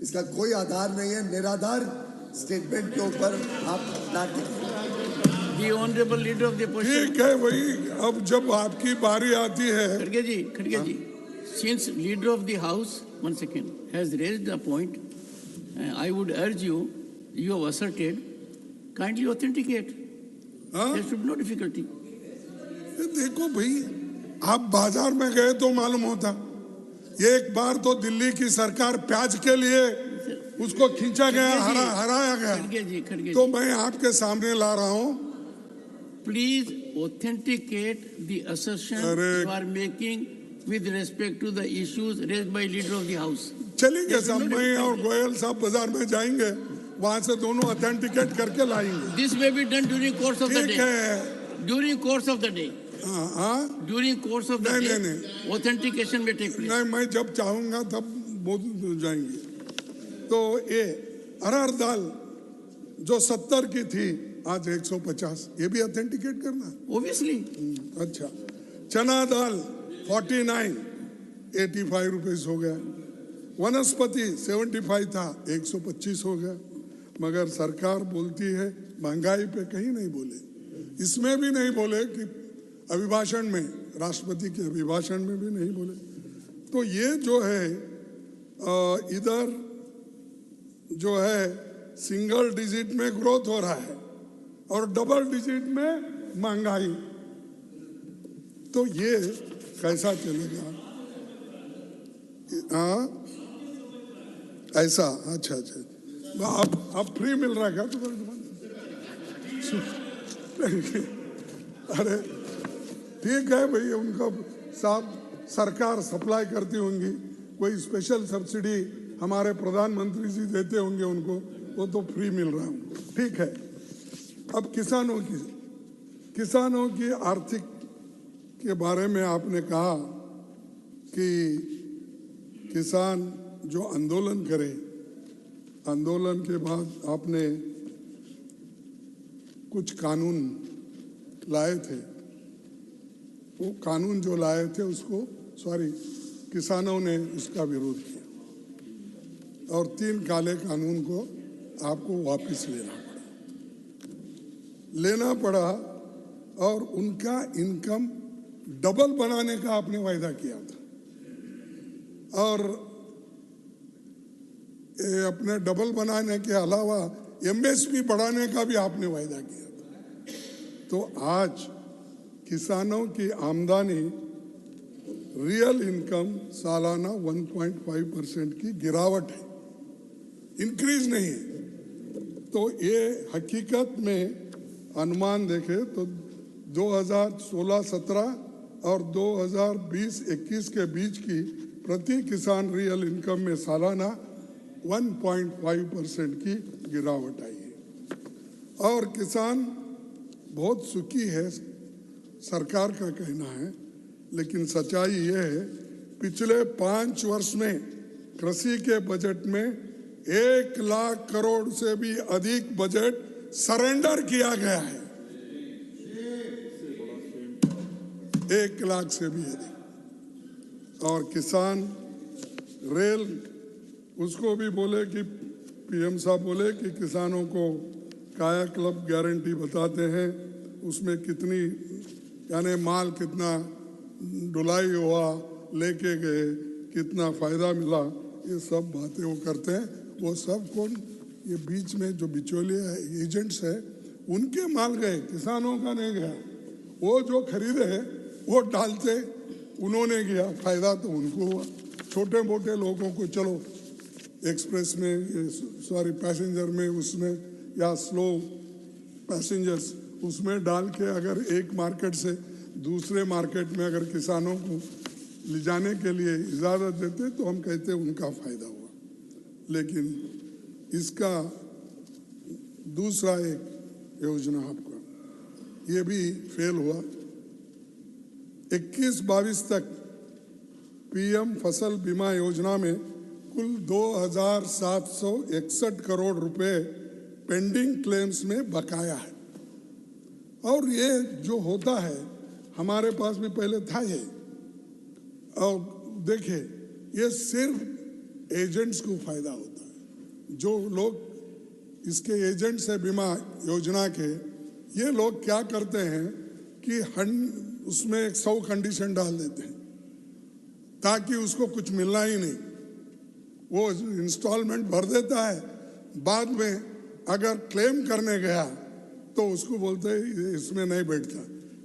इसका कोई आधार नहीं है, निराधार स्टेटमेंट के ऊपर आप ना टिकें। The honorable leader of the opposition. ठीक है वही, अब जब आपकी बारी आती है। खड़गे जी, since leader of the house, 1 second, has raised a point, I would urge you, you have asserted, kindly authenticate. हाँ? There should be no difficulty. देखो भाई, आप बाजार में गए तो मालूम होता। एक बार तो दिल्ली की सरकार प्याज के लिए उसको खींचा गया, हराया गया। खड़गे तो जी, मैं आपके सामने ला रहा हूँ। please authenticate the assertion अरे- you are making with respect to the issues raised by leader of the house. चलेंगे साहब, मैं और गोयल साहब बाजार में जाएंगे, वहां से दोनों अथेंटिकेट करके लाएंगे। This may be done during course of the ठीक day. है। During course of the day. हाँ, During course of the नहीं, day, authentication may take place. नहीं, मैं जब चाहूंगा तब बोल जाएंगे। तो ये अरहर दाल जो 70 की थी, आज 150, ये भी अथेंटिकेट करना। Obviously. अच्छा, चना दाल 49, 85 रुपीस हो गया। वनस्पति 75 था, 125 हो गया। मगर सरकार बोलती है महंगाई पे कहीं नहीं बोले, इसमें भी नहीं बोले कि अभिभाषण में, राष्ट्रपति के अभिभाषण में भी नहीं बोले। तो ये जो है इधर जो है सिंगल डिजिट में ग्रोथ हो रहा है और डबल डिजिट में महंगाई। तो ये कैसा चलेगा? हाँ, ऐसा। अच्छा, अब फ्री मिल रहा है क्या तुम्हारे दुकान? अरे ठीक है भाई, उनका साहब सरकार सप्लाई करती होंगी, कोई स्पेशल सब्सिडी हमारे प्रधानमंत्री जी देते होंगे उनको, वो तो फ्री मिल रहा है। ठीक है। अब किसानों की आर्थिक के बारे में आपने कहा कि किसान जो आंदोलन करे, आंदोलन के बाद आपने कुछ कानून लाए थे, वो कानून जो लाए थे उसको किसानों ने उसका विरोध किया और 3 काले कानून को आपको वापस लेना पड़ा और उनका इनकम डबल बनाने का आपने वायदा किया था और अपने डबल बनाने के अलावा एमएसपी बढ़ाने का भी आपने वायदा किया था। तो आज किसानों की आमदनी, रियल इनकम सालाना 1.5% की गिरावट है, इंक्रीज नहीं है। तो ये हकीकत में अनुमान देखें तो 2016-17 और 2020-21 के बीच की प्रति किसान रियल इनकम में सालाना 1.5% की गिरावट आई है और किसान बहुत सुखी है, सरकार का कहना है। लेकिन सच्चाई यह है पिछले 5 वर्ष में कृषि के बजट में 1 लाख करोड़ से भी अधिक बजट सरेंडर किया गया है। 1 लाख से भी अधिक। और किसान रेल उसको भी बोले कि पीएम साहब बोले कि किसानों को काया क्लब गारंटी बताते हैं, उसमें कितनी यानी माल कितना ढुलाई हुआ, लेके गए, कितना फायदा मिला, ये सब बातें वो करते हैं। वो सब कौन, ये बीच में जो बिचौलिया एजेंट्स है उनके माल गए, किसानों का नहीं गया। वो जो खरीदे हैं वो डालते, उन्होंने गया, फायदा तो उनको हुआ। छोटे मोटे लोगों को चलो एक्सप्रेस में, सॉरी पैसेंजर में, उसमें या स्लो पैसेंजर्स उसमें डाल के अगर एक मार्केट से दूसरे मार्केट में अगर किसानों को ले जाने के लिए इजाज़त देते तो हम कहते उनका फायदा हुआ। लेकिन इसका दूसरा एक योजना आपका ये भी फेल हुआ। 21-22 तक पीएम फसल बीमा योजना में कुल 2,761 करोड़ रुपए पेंडिंग क्लेम्स में बकाया है। और ये जो होता है हमारे पास भी पहले था ये। और देखिए ये सिर्फ एजेंट्स को फायदा होता है। जो लोग इसके एजेंट्स है बीमा योजना के, ये लोग क्या करते हैं कि उसमें 100 कंडीशन डाल देते हैं ताकि उसको कुछ मिलना ही नहीं। वो इंस्टॉलमेंट भर देता है, बाद में अगर क्लेम करने गया तो उसको बोलते हैं इसमें नहीं बैठता,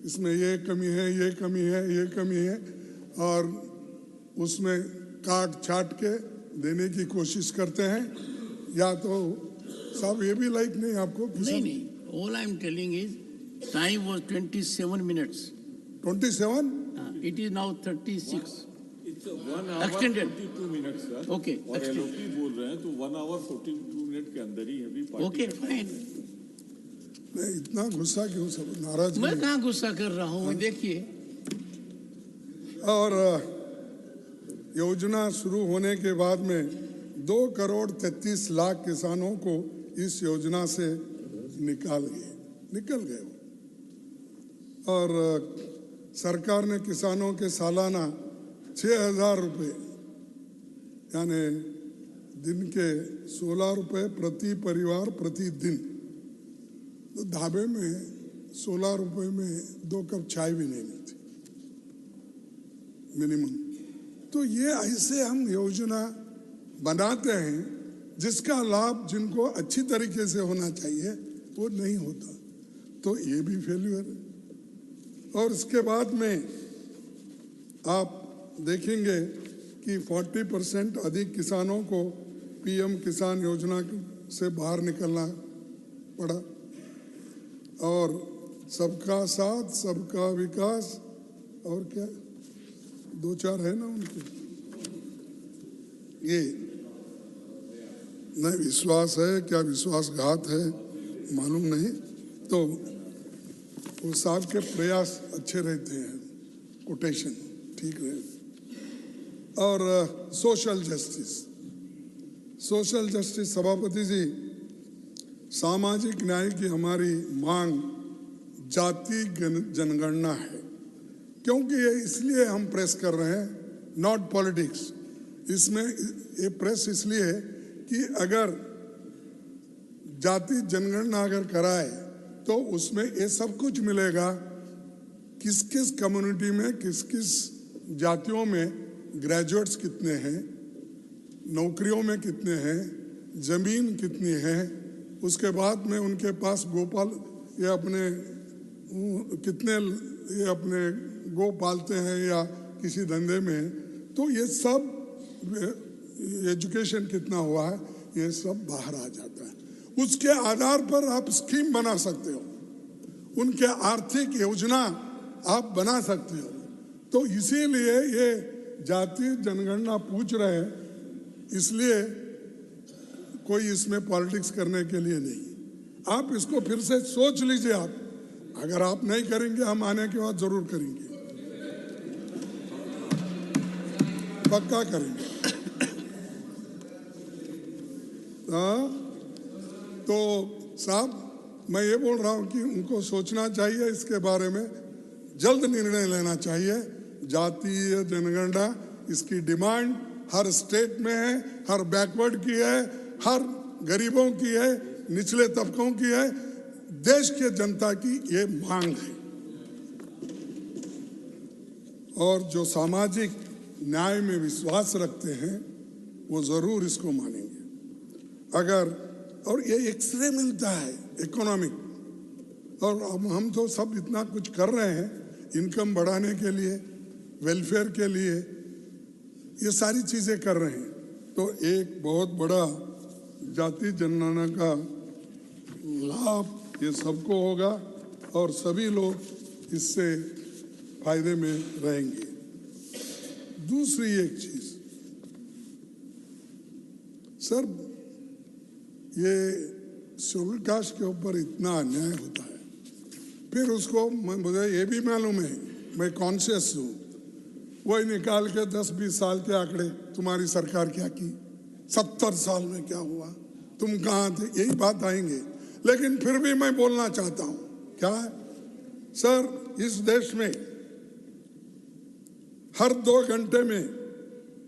इसमें ये कमी है, ये कमी है, ये कमी है, और उसमें काट छाट के देने की कोशिश करते हैं। या तो साहब ये भी लाइक नहीं आपको? नहीं, all I am telling is time was 27 minutes. 27? It is now 36. It's 1 hour Extended. 42 minutes, sir. Okay, और extended. LOP बोल रहे हैं तो 1 hour 42 मिनट के अंदर ही अभी पार्टी Okay, fine. नहीं, इतना गुस्सा क्यों, सब नाराज मैं क्यों? कहाँ गुस्सा कर रहा हूँ, देखिए। और योजना शुरू होने के बाद में 2,33 लाख किसानों को इस योजना से निकल गए वो। और सरकार ने किसानों के सालाना 6,000 रुपये यानी दिन के 16 रुपये प्रति परिवार प्रति दिन, तो ढाबे में 16 रुपये में 2 कप चाय भी नहीं मिलती मिनिमम। तो ये ऐसे हम योजना बनाते हैं जिसका लाभ जिनको अच्छी तरीके से होना चाहिए वो नहीं होता, तो ये भी फेल्यूर है। और इसके बाद में आप देखेंगे कि 40% अधिक किसानों को पीएम किसान योजना से बाहर निकलना पड़ा। और सबका साथ सबका विकास और क्या 2-4 है ना उनके, ये नहीं विश्वास है क्या विश्वासघात है मालूम नहीं। तो वो साहब के प्रयास अच्छे रहते हैं, कोटेशन ठीक रहे। और सोशल जस्टिस सभापति जी, सामाजिक न्याय की हमारी मांग जाति जनगणना है, क्योंकि ये इसलिए हम प्रेस कर रहे हैं, नॉट पॉलिटिक्स। इसमें ये प्रेस इसलिए है कि अगर जाति जनगणना अगर कराए तो उसमें ये सब कुछ मिलेगा, किस किस कम्युनिटी में किस किस जातियों में ग्रेजुएट्स कितने हैं, नौकरियों में कितने हैं, जमीन कितनी है, उसके बाद में उनके पास गोपाल ये अपने कितने ये अपने गो पालते हैं या किसी धंधे में, तो ये सब एजुकेशन कितना हुआ है, ये सब बाहर आ जाता है। उसके आधार पर आप स्कीम बना सकते हो, उनके आर्थिक योजना आप बना सकते हो। तो इसीलिए ये जाति जनगणना पूछ रहे हैं, इसलिए कोई इसमें पॉलिटिक्स करने के लिए नहीं। आप इसको फिर से सोच लीजिए। आप अगर आप नहीं करेंगे, हम आने के बाद जरूर करेंगे, पक्का करेंगे। तो साहब, मैं ये बोल रहा हूं कि उनको सोचना चाहिए, इसके बारे में जल्द निर्णय लेना चाहिए। जातीय जनगणना, इसकी डिमांड हर स्टेट में है, हर बैकवर्ड की है, हर गरीबों की है, निचले तबकों की है, देश के जनता की ये मांग है। और जो सामाजिक न्याय में विश्वास रखते हैं वो जरूर इसको मानेंगे। अगर और ये एक्सरे मिलता है इकोनॉमिक, और हम तो सब इतना कुछ कर रहे हैं इनकम बढ़ाने के लिए, वेलफेयर के लिए, ये सारी चीजें कर रहे हैं। तो एक बहुत बड़ा जाति जनगणना का लाभ ये सबको होगा और सभी लोग इससे फायदे में रहेंगे। दूसरी एक चीज सर, ये शेड्यूल कास्ट के ऊपर इतना अन्याय होता है, फिर उसको मुझे ये भी मालूम है, मैं कॉन्शियस हूँ, वही निकाल के 10-20 साल के आंकड़े, तुम्हारी सरकार क्या की, 70 साल में क्या हुआ, तुम कहाँ थे, यही बात आएंगे। लेकिन फिर भी मैं बोलना चाहता हूँ, क्या है सर, इस देश में हर 2 घंटे में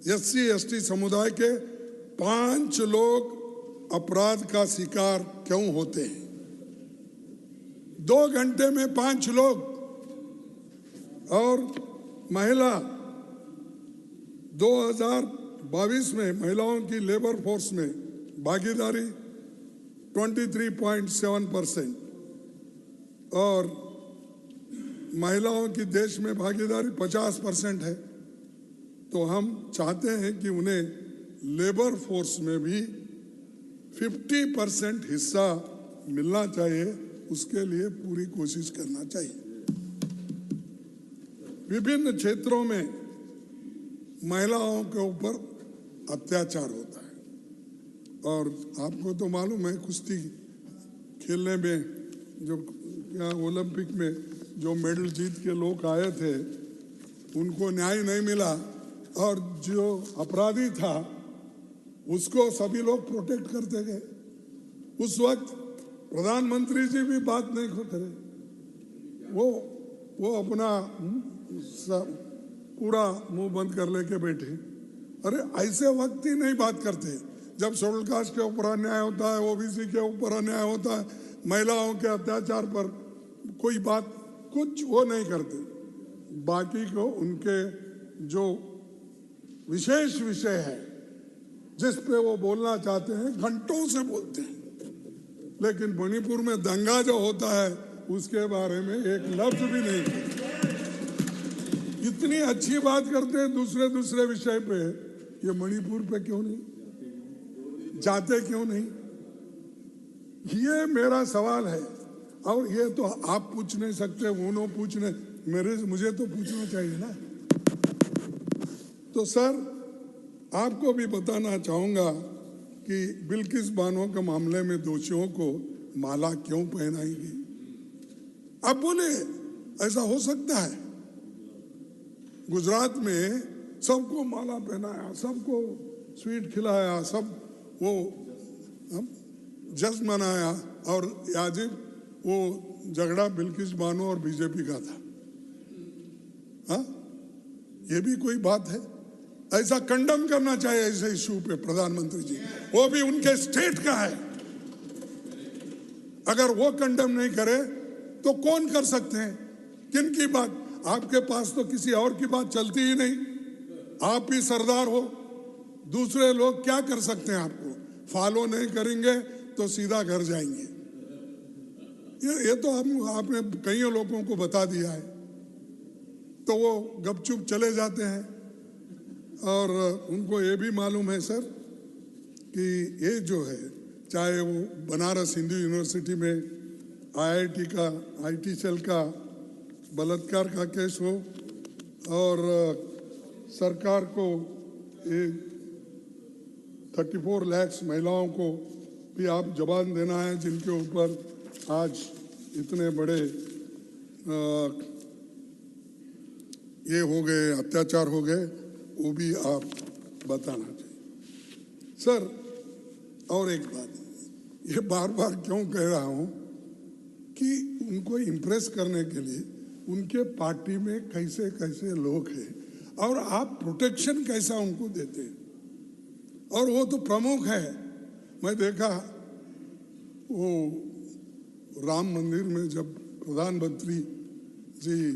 SC/ST समुदाय के 5 लोग अपराध का शिकार क्यों होते हैं? 2 घंटे में 5 लोग। और महिला 2022 में महिलाओं की लेबर फोर्स में भागीदारी 23.7% और महिलाओं की देश में भागीदारी 50% है। तो हम चाहते हैं कि उन्हें लेबर फोर्स में भी 50% हिस्सा मिलना चाहिए, उसके लिए पूरी कोशिश करना चाहिए। विभिन्न क्षेत्रों में महिलाओं के ऊपर अत्याचार होता है, और आपको तो मालूम है, कुश्ती खेलने में जो यहाँ ओलंपिक में जो मेडल जीत के लोग आए थे, उनको न्याय नहीं मिला, और जो अपराधी था उसको सभी लोग प्रोटेक्ट करते गए। उस वक्त प्रधानमंत्री जी भी बात नहीं करे, वो अपना पूरा मुंह बंद कर लेके बैठे। अरे ऐसे वक्त ही नहीं बात करते जब शेड्यूल कास्ट के ऊपर अन्याय होता है, OBC के ऊपर अन्याय होता है, महिलाओं के अत्याचार पर कोई बात कुछ वो नहीं करते। बाकी को उनके जो विशेष विषय है जिस पे वो बोलना चाहते हैं, घंटों से बोलते हैं, लेकिन मणिपुर में दंगा जो होता है उसके बारे में एक लफ्ज भी नहीं कहते। इतनी अच्छी बात करते हैं दूसरे विषय पे, ये मणिपुर पे क्यों नहीं जाते, क्यों नहीं? ये मेरा सवाल है। और ये तो आप पूछ नहीं सकते, वो पूछने, मुझे तो पूछना चाहिए ना। तो सर, आपको भी बताना चाहूंगा कि बिल्किस बानो के मामले में दोषियों को माला क्यों पहनाई गई? आप बोले ऐसा हो सकता है? गुजरात में सबको माला पहनाया, सबको स्वीट खिलाया, सब वो जश्न मनाया, और याजिब वो झगड़ा बिल्किस बानो और बीजेपी का था। हाँ, ये भी कोई बात है? ऐसा कंडम करना चाहिए ऐसे इशू पे प्रधानमंत्री जी, वो भी उनके स्टेट का है। अगर वो कंडम नहीं करे तो कौन कर सकते हैं? किन की बात? आपके पास तो किसी और की बात चलती ही नहीं, आप ही सरदार हो, दूसरे लोग क्या कर सकते हैं? आपको फॉलो नहीं करेंगे तो सीधा घर जाएंगे। ये तो आपने कई लोगों को बता दिया है, तो वो गपचुप चले जाते हैं। और उनको ये भी मालूम है सर कि ये जो है चाहे वो बनारस हिंदू यूनिवर्सिटी में आईआईटी का आईटी सेल का बलात्कार का केस हो, और सरकार को 34 लाख महिलाओं को भी आप जवाब देना है, जिनके ऊपर आज इतने बड़े ये हो गए, अत्याचार हो गए, वो भी आप बताना चाहिए सर। और एक बात, ये बार बार क्यों कह रहा हूं कि उनको इम्प्रेस करने के लिए उनके पार्टी में कैसे कैसे लोग हैं और आप प्रोटेक्शन कैसा उनको देते हैं, और वो तो प्रमुख है। मैं देखा वो राम मंदिर में जब प्रधानमंत्री जी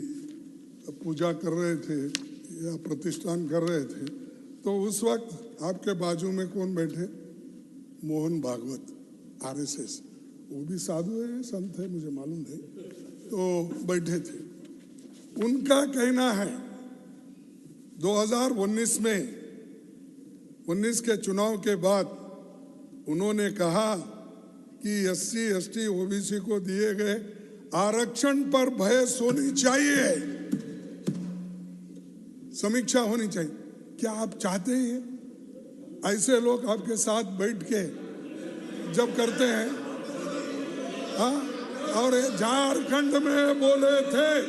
पूजा कर रहे थे या प्रतिष्ठान कर रहे थे, तो उस वक्त आपके बाजू में कौन बैठे? मोहन भागवत, आरएसएस, वो भी साधु है, संत है, मुझे मालूम नहीं, तो बैठे थे। उनका कहना है 2019 में 19 के चुनाव के बाद उन्होंने कहा कि SC ST OBC को दिए गए आरक्षण पर बहस होनी चाहिए, समीक्षा होनी चाहिए। क्या आप चाहते हैं ऐसे लोग आपके साथ बैठ के जब करते हैं? हाँ, और झारखंड में बोले थे,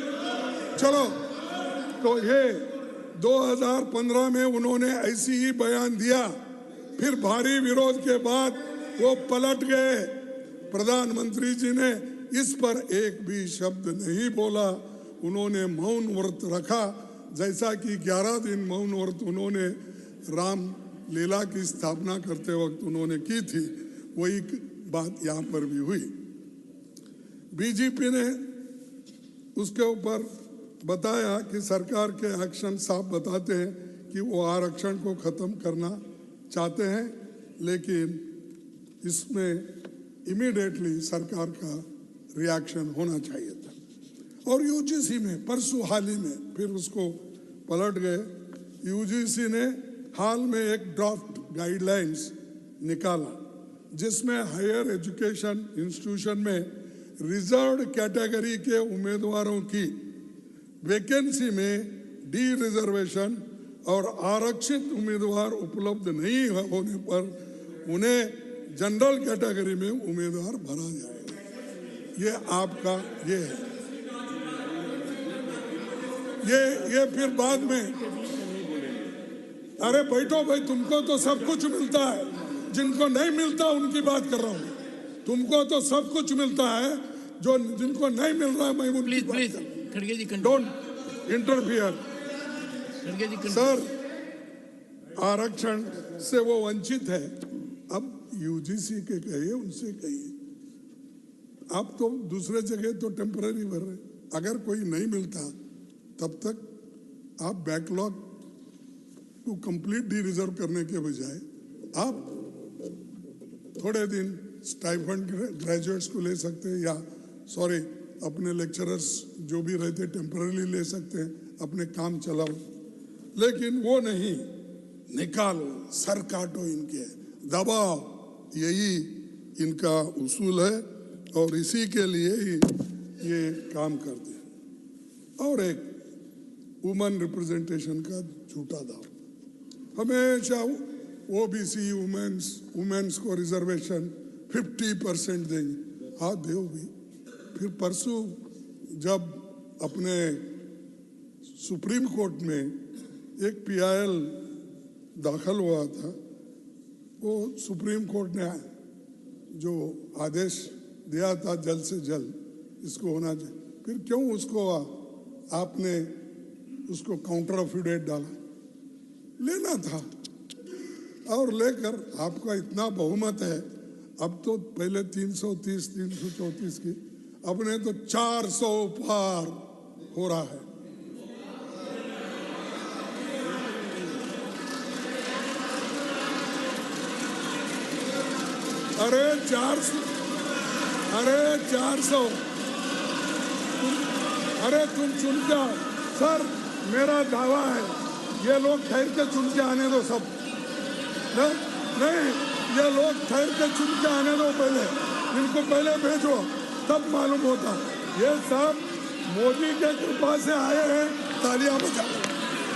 चलो, तो ये 2015 में उन्होंने ऐसी ही बयान दिया, फिर भारी विरोध के बाद वो पलट गए। प्रधानमंत्री जी ने इस पर एक भी शब्द नहीं बोला, उन्होंने मौन व्रत रखा, जैसा कि 11 दिन मौन व्रत उन्होंने राम लीला की स्थापना करते वक्त उन्होंने की थी, वही बात यहाँ पर भी हुई। बीजेपी ने उसके ऊपर बताया कि सरकार के एक्शन साफ बताते हैं कि वो आरक्षण को खत्म करना चाहते हैं, लेकिन इसमें इमीडिएटली सरकार का रिएक्शन होना चाहिए था। और यूजीसी में परसों हाल ही में फिर उसको पलट गए। यूजीसी ने हाल में एक ड्राफ्ट गाइडलाइंस निकाला, जिसमें हायर एजुकेशन इंस्टीट्यूशन में रिजर्व्ड कैटेगरी के उम्मीदवारों की वैकेंसी में डी रिजर्वेशन और आरक्षित उम्मीदवार उपलब्ध नहीं होने पर उन्हें जनरल कैटेगरी में उम्मीदवार भरा जाएगा। ये आपका ये है। ये फिर बाद में, अरे बैठो भाई, तुमको तो सब कुछ मिलता है, जिनको नहीं मिलता उनकी बात कर रहा हूँ। तुमको तो सब कुछ मिलता है, जो जिनको नहीं मिल रहा है मैं उनकी बात कर रहा हूँ। खड़गे जी, डोंट इंटरफियर। खड़गे जी, सर, आरक्षण से वो वंचित है। अब यूजीसी के कहिए, उनसे कहिए, आप तो दूसरे जगह तो टेम्पररी भर रहे, अगर कोई नहीं मिलता तब तक आप बैकलॉग को कंप्लीट डी रिजर्व करने के बजाय आप थोड़े दिन स्टाइपेंड ग्रेजुएट्स को ले सकते हैं, या सॉरी अपने लेक्चरर्स जो भी रहते टेम्पररी ले सकते हैं, अपने काम चलाओ, लेकिन वो नहीं, निकालो, सर काटो इनके, दबाओ, यही इनका उसूल है और इसी के लिए ही ये काम करते हैं। और एक वुमेन रिप्रेजेंटेशन का झूठा दाव, हमेशा ओबीसी वुमेन्स को रिजर्वेशन 50% देंगे, हाँ दो भी। फिर परसों जब अपने सुप्रीम कोर्ट में एक PIL दाखिल हुआ था, वो सुप्रीम कोर्ट ने जो आदेश दिया था जल्द से जल्द इसको होना चाहिए, फिर क्यों उसको आपने उसको काउंटर अफिडेविट डाला? लेना था, और लेकर आपका इतना बहुमत है, अब तो पहले 330 334 की, अपने तो 400 पार हो रहा है। अरे 400, अरे तुम सुन जाओ सर, मेरा दावा है, ये लोग ठहर के चुन के आने दो सब, नहीं, ये लोग ठहर के चुन के आने दो पहले, इनको पहले भेजो तब मालूम होता। ये सब मोदी के कृपा से आए हैं, तालियां बजा।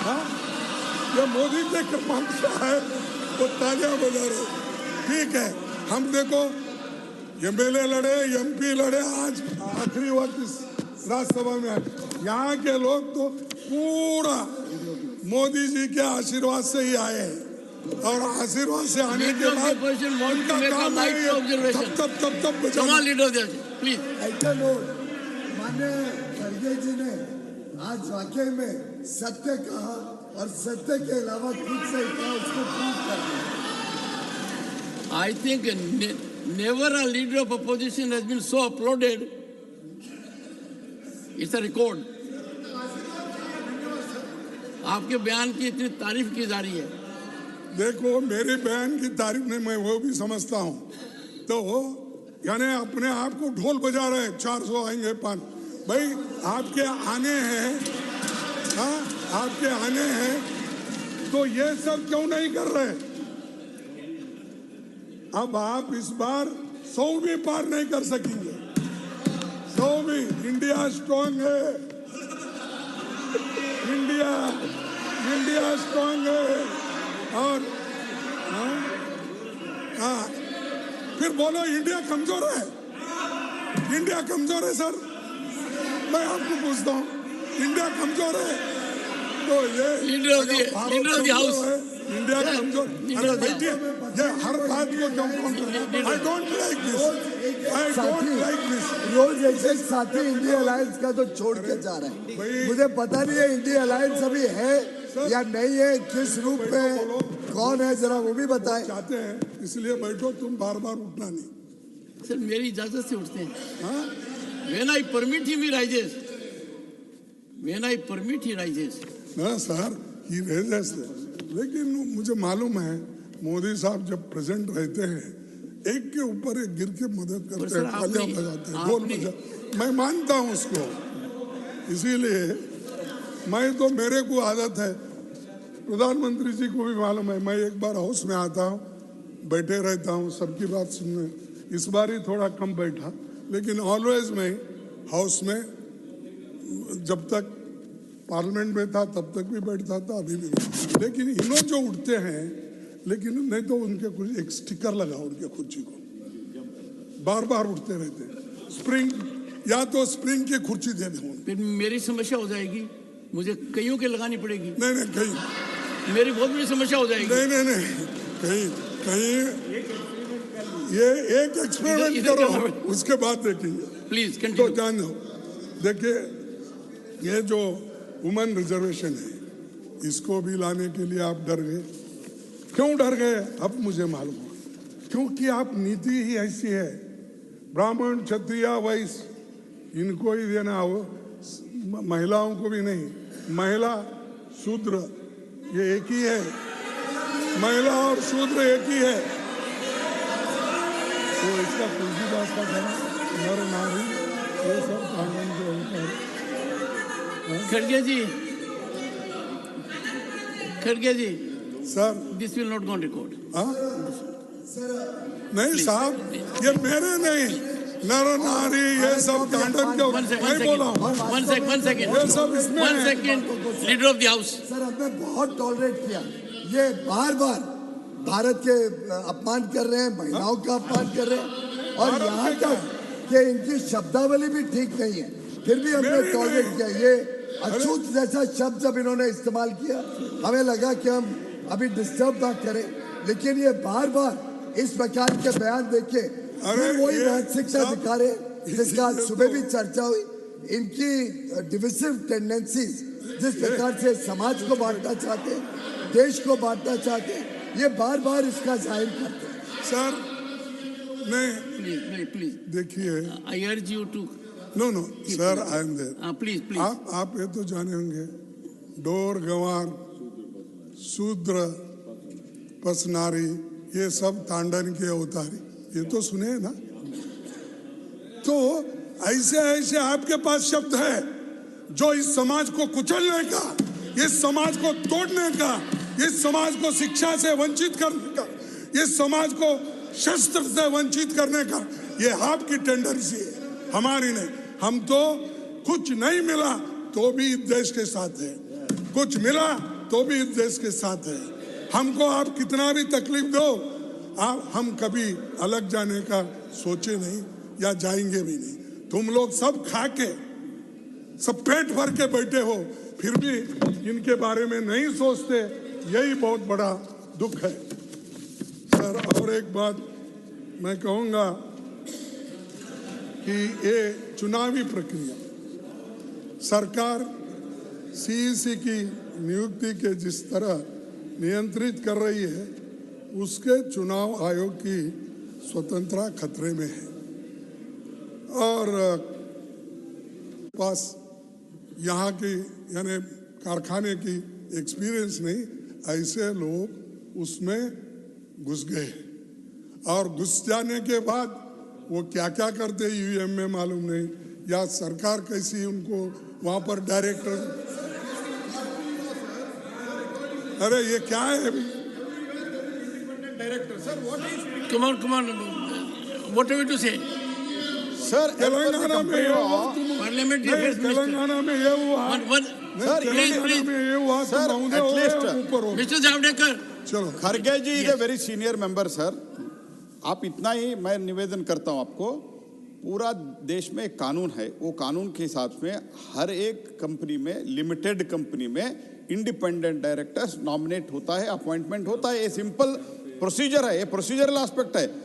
हाँ, ये मोदी के कृपा से आए तो तालियां बजा रहे। ठीक है, हम देखो एमएलए लड़े, एमपी लड़े, आज आखिरी वक्त इस राज्यसभा में यहाँ के लोग तो पूरा मोदी जी के आशीर्वाद से ही आए हैं, और आशीर्वाद से आने के बाद उनका काम है तब बचाना। प्लीज ऐसा नोट माननीय खड़गे जी ने आज वाकई में सत्य कहा और सत्य के अलावा कुछ सही कहा, उसको प्रूव कर दिया। I think never a leader of opposition has been so applauded. It's a record. आपके बयान की इतनी तारीफ की जा रही है। देखो, मेरे बयान की तारीफ में मैं वो भी समझता हूँ, तो यानी अपने आप को ढोल बजा रहे, 400 आएंगे 5। भाई आपके आने हैं, हाँ आपके आने हैं, तो ये सब क्यों नहीं कर रहे? अब आप इस बार 100 भी पार नहीं कर सकेंगे, 100 भी। इंडिया स्ट्रांग है, इंडिया स्ट्रांग है। और हाँ, फिर बोलो इंडिया कमजोर है, इंडिया कमजोर है। सर मैं आपको पूछता हूँ, इंडिया कमजोर है तो ये leader of the house, India कमजोर। अरे बैठिए, ये हर बात को क्यों counter? I don't like this, I don't like this. रोज एक साथी इंडिया अलायंस का तो छोड़ के जा रहा है। मुझे पता नहीं है इंडिया अलायंस अभी है या नहीं है, किस रूप में, कौन है, जरा वो भी बताएं। चाहते हैं इसलिए बैठो, तुम बार बार उठना नहीं। सर मेरी इजाजत से उठते हैं। हाँ, When I permit him, he rises. When I permit, he rises. ना सर, ही रेजेस। लेकिन मुझे मालूम है मोदी साहब जब प्रेजेंट रहते हैं, एक के ऊपर एक गिर के मदद करते हैं, तालियां बजाते हैं, ढोल बजा। मैं मानता हूँ उसको, इसीलिए मैं तो, मेरे को आदत है, प्रधानमंत्री जी को भी मालूम है, मैं एक बार हाउस में आता हूँ, बैठे रहता हूँ, सबकी बात सुनने। इस बार ही थोड़ा कम बैठा, लेकिन ऑलवेज मैं हाउस में जब तक पार्लियामेंट में था तब तक भी बैठता था, अभी भी। लेकिन इन्हों जो उठते हैं, लेकिन नहीं तो उनके कुछ एक स्टिकर लगा उनके कुर्सी को, बार बार उठते रहते। स्प्रिंग, या तो स्प्रिंग की कुर्सी दे दे। फिर मेरी समस्या हो जाएगी, मुझे कईयों के लगानी पड़ेगी। नहीं नहीं, कहीं मेरी बहुत बड़ी समस्या हो जाएगी। नहीं नहीं नहीं, कहीं कहीं ये एक एक्सपेरिमेंट करो, उसके बाद देखेंगे। प्लीज तो कंटिन्यू। जान दो, देखिए ये जो वुमेन रिजर्वेशन है, इसको भी लाने के लिए आप डर गए। क्यों डर गए? अब मुझे मालूम हुआ, क्योंकि आप नीति ही ऐसी है, ब्राह्मण क्षत्रिय वैश्य इनको ही देना हो, महिलाओं को भी नहीं। महिला शूद्र ये एक ही है, महिला और शूद्र एक ही है। तो इसका तुलसीदास का था, नर नारी ये सब कानून जो होता है। खड़गे ji sir this will not go record. नहीं साहब, ये मेरे नहीं, नर नारी ये सब तांडव क्यों मैं बोला हूँ। One second leader of the house. Sir हमने बहुत टॉलरेट किया, ये बार बार भारत के अपमान कर रहे हैं, महिलाओं का अपमान कर रहे हैं, और यहाँ तक कि इनकी शब्दावली भी ठीक नहीं है, फिर भी हमने टॉलरेट किया। ये अछूत जैसा शब्द जब इन्होंने इस्तेमाल किया, हमें लगा कि हम अभी डिस्टर्ब ना करें, लेकिन ये बार बार इस प्रकार के बयान देके फिर वही मानसिकता दिखा रहे, जिसका आज सुबह भी चर्चा हुई। इनकी डिविसिव टेंडेंसीज, जिस प्रकार से समाज को बांटना चाहते हैं, देश को बांटना चाहते हैं, ये बार बार इसका जाहिर करते हैं। सर नहीं, प्लीज देखिए, I urge you to. No no sir, I am there. Please आप ये तो जाने होंगे, डोर गंवार शूद्र पसनारी ये सब तांडन के अवतारी, ये तो सुने हैं ना। तो ऐसे ऐसे आपके पास शब्द है जो इस समाज को कुचलने का, इस समाज को तोड़ने का, इस समाज को शिक्षा से वंचित करने का, इस समाज को शस्त्र से वंचित करने का ये आपकी टेंडेंसी है, हमारी नहीं। हम तो कुछ नहीं मिला तो भी इस देश के साथ है, कुछ मिला तो भी इस देश के साथ है। हमको आप कितना भी तकलीफ दो, हम कभी अलग जाने का सोचे नहीं या जाएंगे भी नहीं। तुम लोग सब खा के सब पेट भर के बैठे हो, फिर भी इनके बारे में नहीं सोचते, यही बहुत बड़ा दुख है। सर और एक बात मैं कहूंगा कि ये चुनावी प्रक्रिया सरकार सीईसी की नियुक्ति के जिस तरह नियंत्रित कर रही है, उसके चुनाव आयोग की स्वतंत्रता खतरे में है। और पास यहाँ की यानी कारखाने की एक्सपीरियंस नहीं, ऐसे लोग उसमें घुस गए और घुस जाने के बाद वो क्या क्या करते यूएम में मालूम नहीं, या सरकार कैसी उनको वहाँ पर डायरेक्टर, अरे ये क्या है अभी? Director, sir, what is Come on. What are we to say? Sir Telangana में ये हुआ, Parliament नहीं, affairs minister. तेलंगाना में ये हुआ, One. Sir, तेलंगाना में ये हुआ, Sir, तो महोदय at हो least- गए, ऊपर हो गए। Mr. Javadekar. चलो Kharge ji is a very senior member sir, आप इतना ही मैं निवेदन करता हूं आपको, पूरा देश में एक कानून है, वो कानून के हिसाब से हर एक कंपनी में, लिमिटेड कंपनी में इंडिपेंडेंट डायरेक्टर्स नॉमिनेट होता है, अपॉइंटमेंट होता है, ये सिंपल प्रोसीजर है, ये प्रोसीजरल एस्पेक्ट है,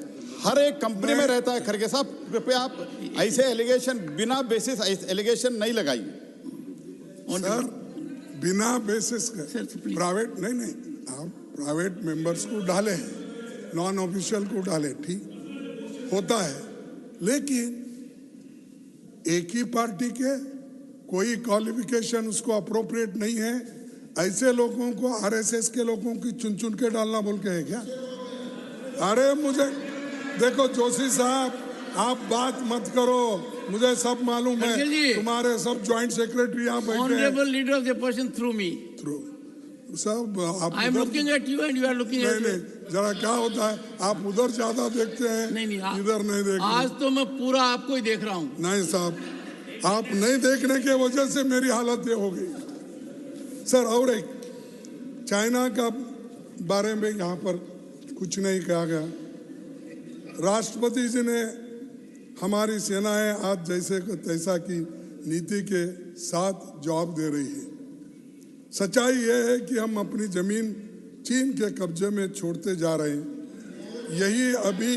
हर एक कंपनी में रहता है। खरगे साहब कृपया आप ऐसे एलिगेशन बिना बेसिस एलिगेशन नहीं लगाइए। सर, बिना बेसिस Sir, के please. प्राइवेट नहीं, आप प्राइवेट मेंबर्स को डाले, नॉन ऑफिशियल को डाले, ठीक होता है, लेकिन एक ही पार्टी के कोई क्वालिफिकेशन उसको अप्रोप्रिएट नहीं है, ऐसे लोगों को आरएसएस के लोगों की चुन चुन के डालना बोल के है क्या? अरे मुझे देखो जोशी साहब, आप बात मत करो, मुझे सब मालूम है, अखिल जी। तुम्हारे सब ज्वाइंट सेक्रेटरी यहाँ बैठे हैं। Honorable leader of the opposition through me. Through सब आप I am उधर- looking at you and you are looking at me. नहीं, जरा क्या होता है, आप उधर ज्यादा देखते हैं, नहीं, इधर नहीं देखते। आज तो मैं पूरा आपको ही देख रहा हूँ। नहीं साहब, आप नहीं देखने के वजह से मेरी हालत ये हो गई। सर और एक चाइना का बारे में यहाँ पर कुछ नहीं कहा गया। राष्ट्रपति जी ने हमारी सेनाएं आज जैसे को तैसा की नीति के साथ जवाब दे रही है। सच्चाई यह है कि हम अपनी जमीन चीन के कब्जे में छोड़ते जा रहे हैं। यही अभी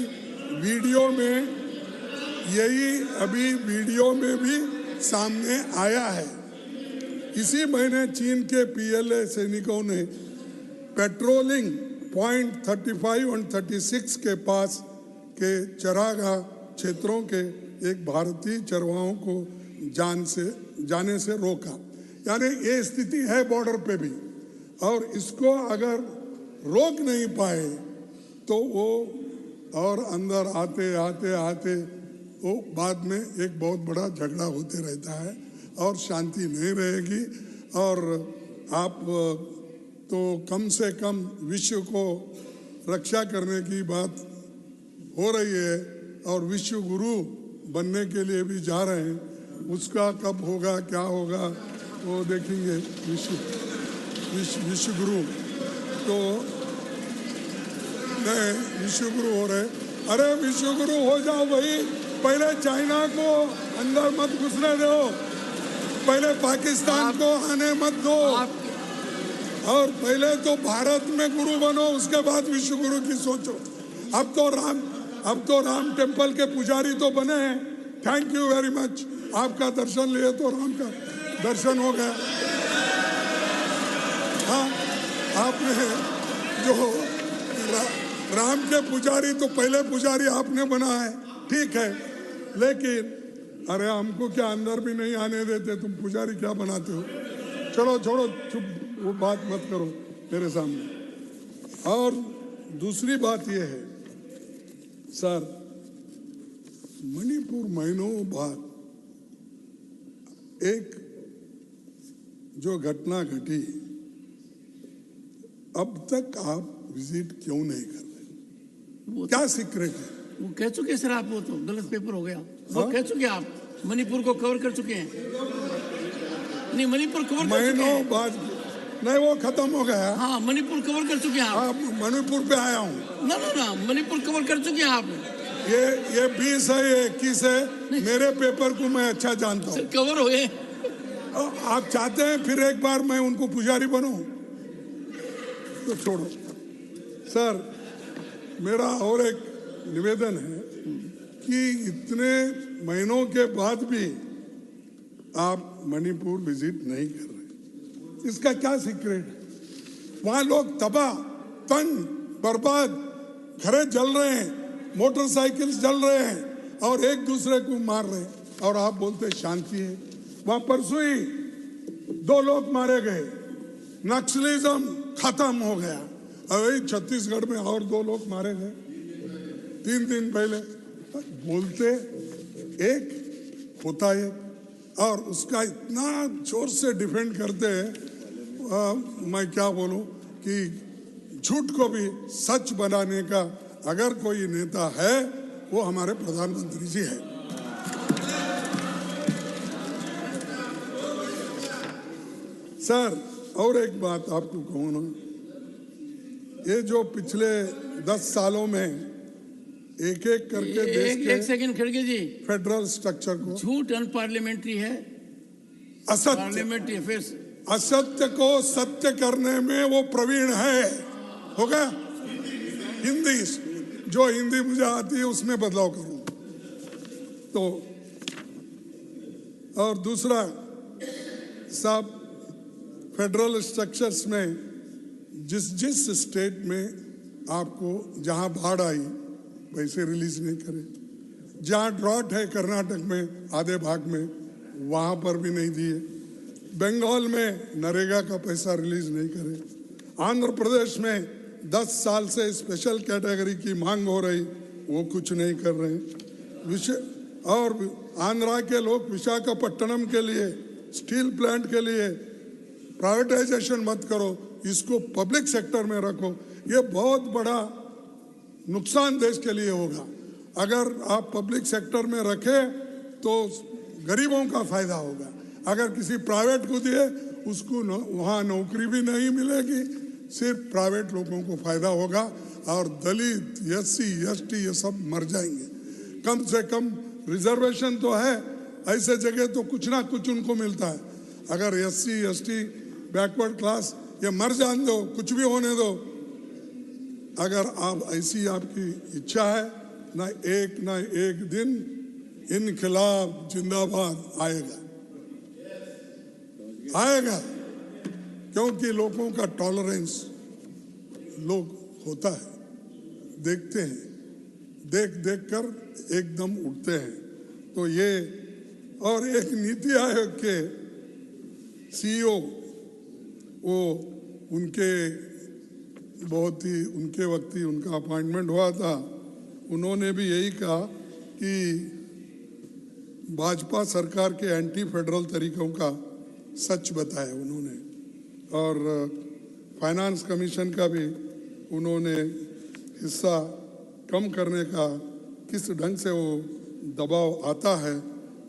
वीडियो में भी सामने आया है। इसी महीने चीन के पीएलए सैनिकों ने पेट्रोलिंग पॉइंट 35 और 36 के पास के चरागाह क्षेत्रों के एक भारतीय चरवाहों को जाने से रोका। यानी ये स्थिति है बॉर्डर पे भी, और इसको अगर रोक नहीं पाए तो वो और अंदर आते वो बाद में एक बहुत बड़ा झगड़ा होते रहता है और शांति नहीं रहेगी। और आप तो कम से कम विश्व को रक्षा करने की बात हो रही है और विश्व गुरु बनने के लिए भी जा रहे हैं। उसका कब होगा, क्या होगा, वो देखेंगे। विश्व गुरु तो नहीं, विश्व गुरु हो रहे। अरे विश्व गुरु हो जाओ भाई, पहले चाइना को अंदर मत घुसने दो, पहले पाकिस्तान को आने मत दो, और पहले तो भारत में गुरु बनो, उसके बाद विश्व गुरु की सोचो। अब तो राम टेम्पल के पुजारी तो बने हैं। थैंक यू वेरी मच, आपका दर्शन लिए तो राम का दर्शन हो गया। हाँ, आपने जो राम के पुजारी तो पहले पुजारी आपने बना है, ठीक है, लेकिन अरे हमको क्या अंदर भी नहीं आने देते, तुम पुजारी क्या बनाते हो? चलो छोड़ो, चुप, वो बात मत करो मेरे सामने। और दूसरी बात यह है सर, मणिपुर महीनों बाद एक जो घटना घटी, अब तक आप विजिट क्यों नहीं कर रहे? क्या सीक्रेट है? वो कह चुके सर आप, वो तो गलत पेपर हो गया। वो कह चुके आप मणिपुर को कवर कर चुके हैं। नहीं, मणिपुर कवर कर चुके महीनों हैं। बाद नहीं, वो खत्म हो गया। हाँ, मणिपुर कवर कर चुके हैं आप। आप मणिपुर पे आया हूँ। ना, मणिपुर कवर कर चुके हैं आप। ये 20 है, ये 21 है। मेरे पेपर को मैं अच्छा जानता सर हूँ। कवर हो गए। आप चाहते हैं फिर एक बार मैं उनको पुजारी बनूं? तो छोड़ो सर। मेरा और एक निवेदन है कि इतने महीनों के बाद भी आप मणिपुर विजिट नहीं कर रहे, इसका क्या सीक्रेट है? वहां लोग तबाह, तंग, बर्बाद, घरें जल रहे हैं, मोटरसाइकिल्स जल रहे हैं और एक दूसरे को मार रहे हैं, और आप बोलते शांति है। वहां परसों ही 2 लोग मारे गए, नक्सलिज्म खत्म हो गया। अभी छत्तीसगढ़ में और 2 लोग मारे गए 3 दिन पहले। बोलते एक होता है और उसका इतना जोर से डिफेंड करते हैं। मैं क्या बोलूं कि झूठ को भी सच बनाने का अगर कोई नेता है वो हमारे प्रधानमंत्री जी है। सर और एक बात आपको कहूँ ना, ये जो पिछले 10 सालों में एक एक करके देश के एक सेकंड खड़गे जी, फेडरल स्ट्रक्चर को झूठ अनपार्लियामेंट्री है, असत्य पार्लियामेंट्री अफेयर्स। असत्य को सत्य करने में वो प्रवीण है। हो गया? हिंदी, जो हिंदी मुझे आती है उसमें बदलाव करूं तो। और दूसरा साहब, फेडरल स्ट्रक्चर्स में जिस स्टेट में आपको जहां बाढ़ आई पैसे रिलीज नहीं करे, जहां ड्रॉट है कर्नाटक में आधे भाग में वहां पर भी नहीं दिए, बंगाल में नरेगा का पैसा रिलीज नहीं करे, आंध्र प्रदेश में 10 साल से स्पेशल कैटेगरी की मांग हो रही वो कुछ नहीं कर रहे। और आंध्रा के लोग विशाखापट्टनम के लिए स्टील प्लांट के लिए प्राइवेटाइजेशन मत करो, इसको पब्लिक सेक्टर में रखो। ये बहुत बड़ा नुकसान देश के लिए होगा। अगर आप पब्लिक सेक्टर में रखें तो गरीबों का फायदा होगा, अगर किसी प्राइवेट को दिए उसको वहाँ नौकरी भी नहीं मिलेगी, सिर्फ प्राइवेट लोगों को फायदा होगा और दलित, SC, ST ये सब मर जाएंगे। कम से कम रिजर्वेशन तो है, ऐसे जगह तो कुछ ना कुछ उनको मिलता है। अगर SC, ST, बैकवर्ड क्लास ये मर जाने दो, कुछ भी होने दो। अगर आप ऐसी आपकी इच्छा है, ना एक दिन इनकलाब जिंदाबाद आएगा, क्योंकि लोगों का टॉलरेंस लोग होता है, देखते हैं, देख कर एकदम उठते हैं। तो ये और एक नीति आयोग के CEO वो उनके वक्त ही उनका अपॉइंटमेंट हुआ था, उन्होंने भी यही कहा कि भाजपा सरकार के एंटी फेडरल तरीकों का सच बताया उन्होंने। और फाइनेंस कमीशन का भी उन्होंने हिस्सा कम करने का किस ढंग से वो दबाव आता है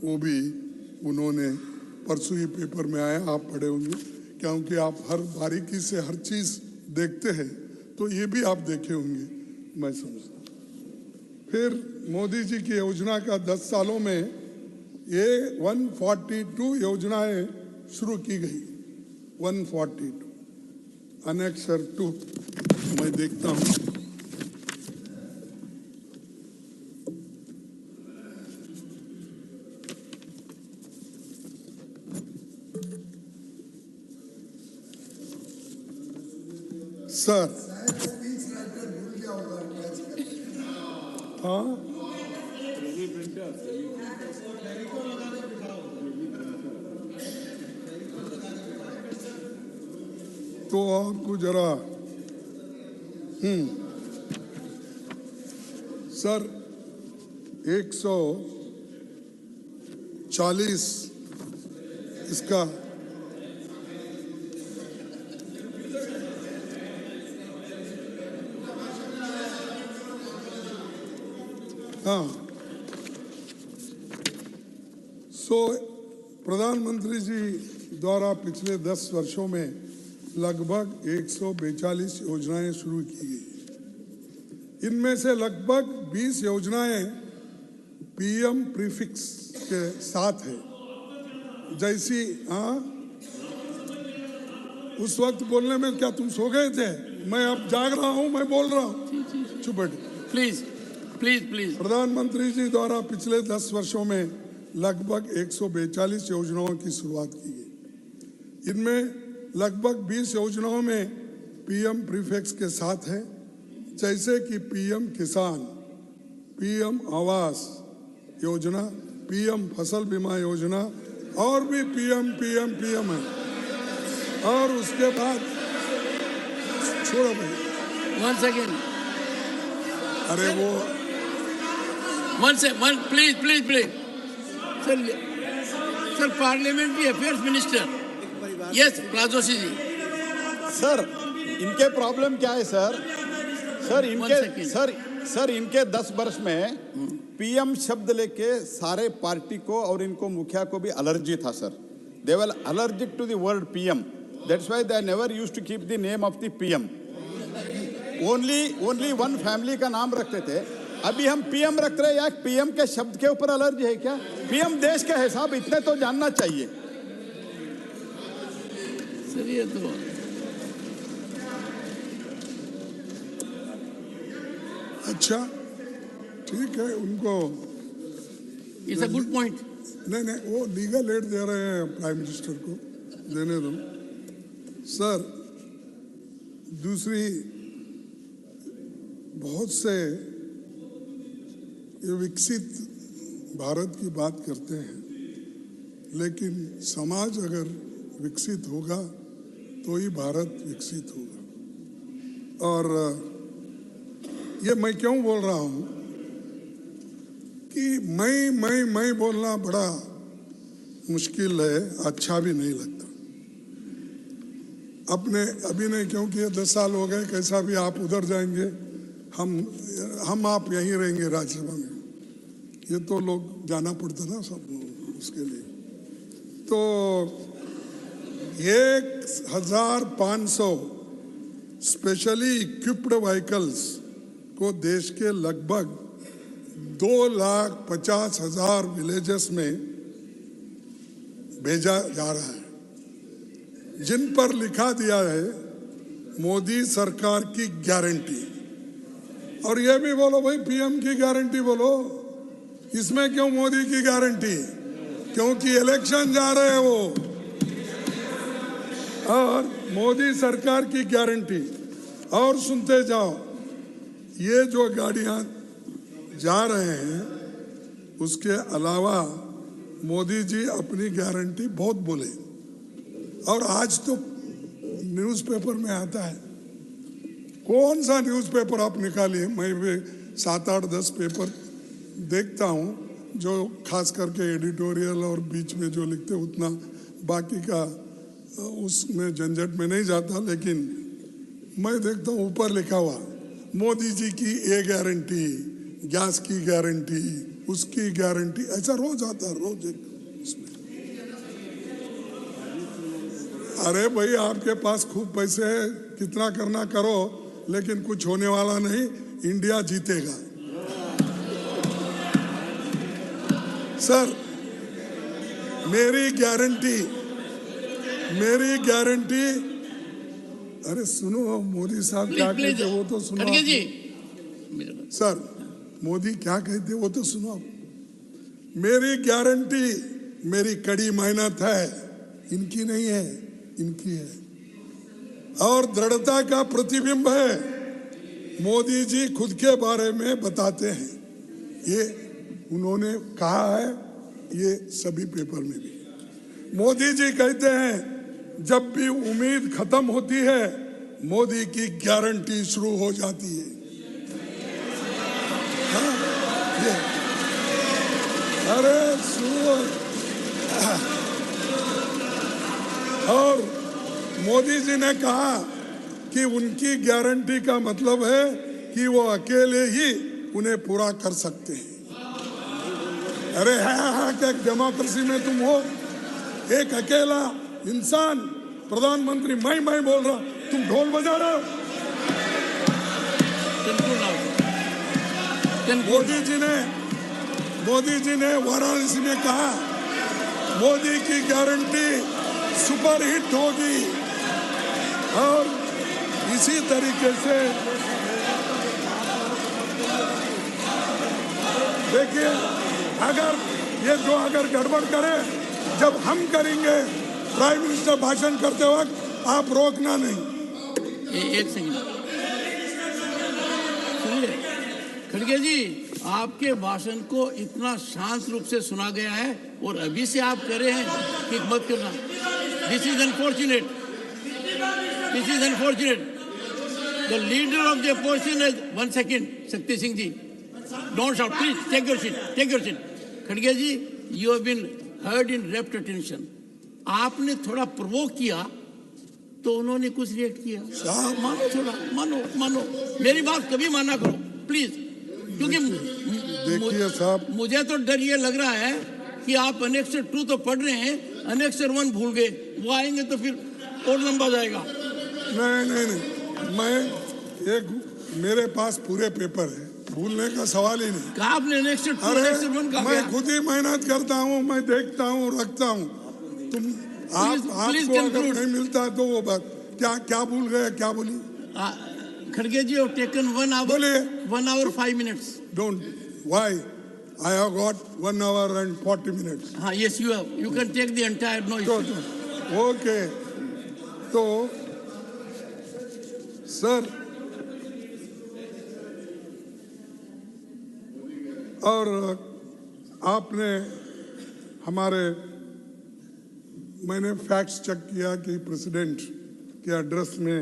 वो भी उन्होंने परसों ही पेपर में आया, आप पढ़े होंगे, क्योंकि आप हर बारीकी से हर चीज़ देखते हैं, तो ये भी आप देखे होंगे मैं समझता। फिर मोदी जी की योजना का 10 सालों में ये 142 योजनाएं शुरू की गई। 142 अनेक्सर 2 मैं देखता हूं। सर हाँ, तो आपको जरा सर 140 इसका हाँ, सो प्रधानमंत्री जी द्वारा पिछले 10 वर्षों में लगभग 142 योजनाएं शुरू की गई। इनमें से लगभग 20 योजनाएं पीएम प्रीफिक्स के साथ है। जैसी हाँ, उस वक्त बोलने में क्या तुम सो गए थे? मैं अब जाग रहा हूं, मैं बोल रहा हूं। चुप बैठ। Please please please. प्रधानमंत्री जी द्वारा पिछले 10 वर्षों में लगभग 142 योजनाओं की शुरुआत की गई। इनमें लगभग 20 योजनाओं में पीएम प्रीफिक्स के साथ है, जैसे कि पीएम किसान, पीएम आवास योजना, पीएम फसल बीमा योजना और भी पीएम है। और उसके बाद छोड़ो भाई, Once again. अरे वो Please. Sir, Parliamentary Affairs Minister. Yes, Plazosi ji. Sir इनके प्रॉब्लम क्या है सर? सर इनके 10 वर्ष में पीएम शब्द लेके सारे पार्टी को और इनको मुखिया को भी एलर्जी था sir. They were allergic to the word PM. That's why they never used to keep the name of the PM. Only one family का नाम रखते थे. अभी हम पीएम रख रहे हैं, या पीएम के शब्द के ऊपर एलर्जी है क्या? पीएम देश का है साहब, इतने तो जानना चाहिए. सर ये तो अच्छा ठीक है, उनको इट्स अ गुड पॉइंट. नहीं वो लीगल एड दे रहे हैं प्राइम मिनिस्टर को, देने दो सर. दूसरी, बहुत से ये विकसित भारत की बात करते हैं, लेकिन समाज अगर विकसित होगा तो ही भारत विकसित होगा. और ये मैं क्यों बोल रहा हूं कि मैं बोलना बड़ा मुश्किल है, अच्छा भी नहीं लगता. अपने अभी नहीं, क्योंकि 10 साल हो गए, कैसा भी आप उधर जाएंगे, हम आप यहीं रहेंगे राज्यसभा में. ये तो लोग जाना पड़ता ना सब उसके लिए. तो 1500 स्पेशली इक्विप्ड व्हीकल्स को देश के लगभग 2,50,000 विलेजेस में भेजा जा रहा है, जिन पर लिखा दिया है मोदी सरकार की गारंटी. और ये भी बोलो भाई पीएम की गारंटी बोलो, इसमें क्यों मोदी की गारंटी? क्योंकि इलेक्शन जा रहे हैं वो. और मोदी सरकार की गारंटी. और सुनते जाओ, ये जो गाड़ियां जा रहे हैं, उसके अलावा मोदी जी अपनी गारंटी बहुत बोले. और आज तो न्यूज़पेपर में आता है, कौन सा न्यूज़पेपर आप निकालिए, मैं भी 7, 8, 10 पेपर देखता हूँ, जो खास करके एडिटोरियल और बीच में जो लिखते, उतना बाकी का उसमें झंझट में नहीं जाता. लेकिन मैं देखता हूँ ऊपर लिखा हुआ मोदी जी की ये गारंटी, गैस की गारंटी, उसकी गारंटी, ऐसा रोज आता है, रोज एक उसमें. अरे भाई आपके पास खूब पैसे है, कितना करना करो, लेकिन कुछ होने वाला नहीं, इंडिया जीतेगा. सर मेरी गारंटी, अरे सुनो मोदी साहब क्या कहते वो तो सुनो. जी सर मोदी क्या कहते वो तो सुनो. मेरी गारंटी मेरी कड़ी मेहनत है, इनकी नहीं है, इनकी है. और दृढ़ता का प्रतिबिंब है. मोदी जी खुद के बारे में बताते हैं, ये उन्होंने कहा है, ये सभी पेपर में भी. मोदी जी कहते हैं जब भी उम्मीद खत्म होती है, मोदी की गारंटी शुरू हो जाती है. हाँ, ये अरे सुनो. और मोदी जी ने कहा कि उनकी गारंटी का मतलब है कि वो अकेले ही उन्हें पूरा कर सकते हैं. अरे है क्या डेमोक्रेसी में तुम हो? एक अकेला इंसान प्रधानमंत्री मैं बोल रहा, तुम ढोल बजा रहे हो। मोदी जी ने वाराणसी में कहा मोदी की गारंटी सुपर हिट होगी, और इसी तरीके से देखिए, अगर गड़बड़ करे, जब हम करेंगे प्राइम मिनिस्टर भाषण करते वक्त, आप रोकना नहीं। एक सेकंड सुनिए खड़गे जी, आपके भाषण को इतना शांत रूप से सुना गया है और अभी से आप कह रहे हैं कि मत करना। This is unfortunate, this is unfortunate. The leader of the opposition is, one second Shakti Singh ji, don't shout please, take your seat, take your seat. खड़गे ji, you have been heard in rapt attention. आपने थोड़ा प्रोवोक किया तो उन्होंने कुछ रिएक्ट किया। मानो थोड़ा, मानो मेरी बात कभी माना करो प्लीज, क्योंकि देखिए साहब, मुझे तो डर ये लग रहा है कि आप अनेक्सर 2 तो पढ़ रहे हैं, अनेक्सर 1 भूल गए, वो आएंगे तो फिर और लंबा जाएगा। नहीं, मेरे पास पूरे पेपर है, भूलने का सवाल ही नहीं। कहा आपने अनेक्सर 2 अनेक्सर 1 कहा? मैं खुद ही मेहनत करता हूँ, मैं देखता हूँ, रखता हूँ। तुम आपको अगर नहीं मिलता तो वो बात क्या भूल गए, क्या बोली? खड़गे जी, have taken 1 hour, बोलिए। 1 hour 5 minutes. Don't. Why? I have got 1 hour and 40 minutes. हाँ, yes, you have. You can take the entire, no issue. Okay. तो सर, और आपने मैंने फैक्ट्स चेक किया कि प्रेसिडेंट के एड्रेस में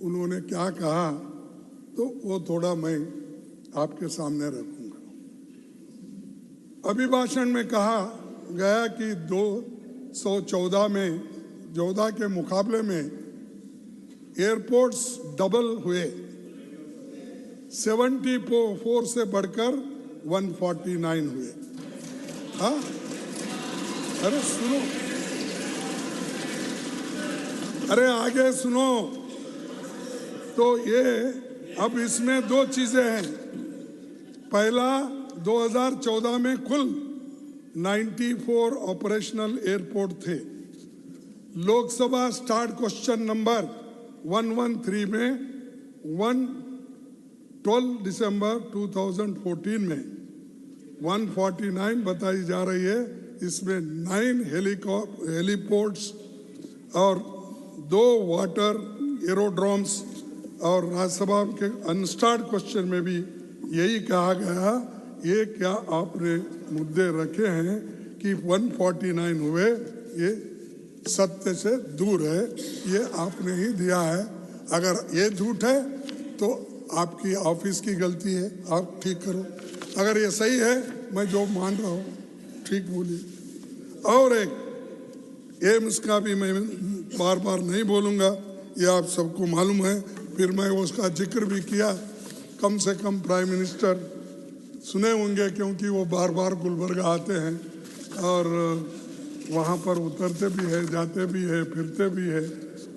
उन्होंने क्या कहा, तो वो थोड़ा मैं आपके सामने रखूंगा। अभिभाषण में कहा गया कि 2014 में 14 के मुकाबले में एयरपोर्ट्स डबल हुए, 74 से बढ़कर 149 हुए। हाँ, अरे सुनो, अरे आगे सुनो। तो ये अब इसमें 2 चीजें हैं। पहला, 2014 में कुल 94 ऑपरेशनल एयरपोर्ट थे। लोकसभा स्टार्ट क्वेश्चन नंबर 113 में 12 दिसंबर 2014 में 149 बताई जा रही है। इसमें 9 हेलीपोर्ट्स और 2 वाटर एरोड्रोम्स, और राज्यसभा के अनस्टार्ट क्वेश्चन में भी यही कहा गया। ये क्या आपने मुद्दे रखे हैं कि 149 हुए, ये सत्य से दूर है, ये आपने ही दिया है। अगर ये झूठ है तो आपकी ऑफिस की गलती है, आप ठीक करो। अगर ये सही है, मैं जो मान रहा हूँ ठीक बोलिए। और एक एम्स का भी मैं बार बार नहीं बोलूँगा, ये आप सबको मालूम है, फिर मैं उसका जिक्र भी किया। कम से कम प्राइम मिनिस्टर सुने होंगे, क्योंकि वो बार बार गुलबर्गा आते हैं और वहाँ पर उतरते भी है, जाते भी है, फिरते भी है,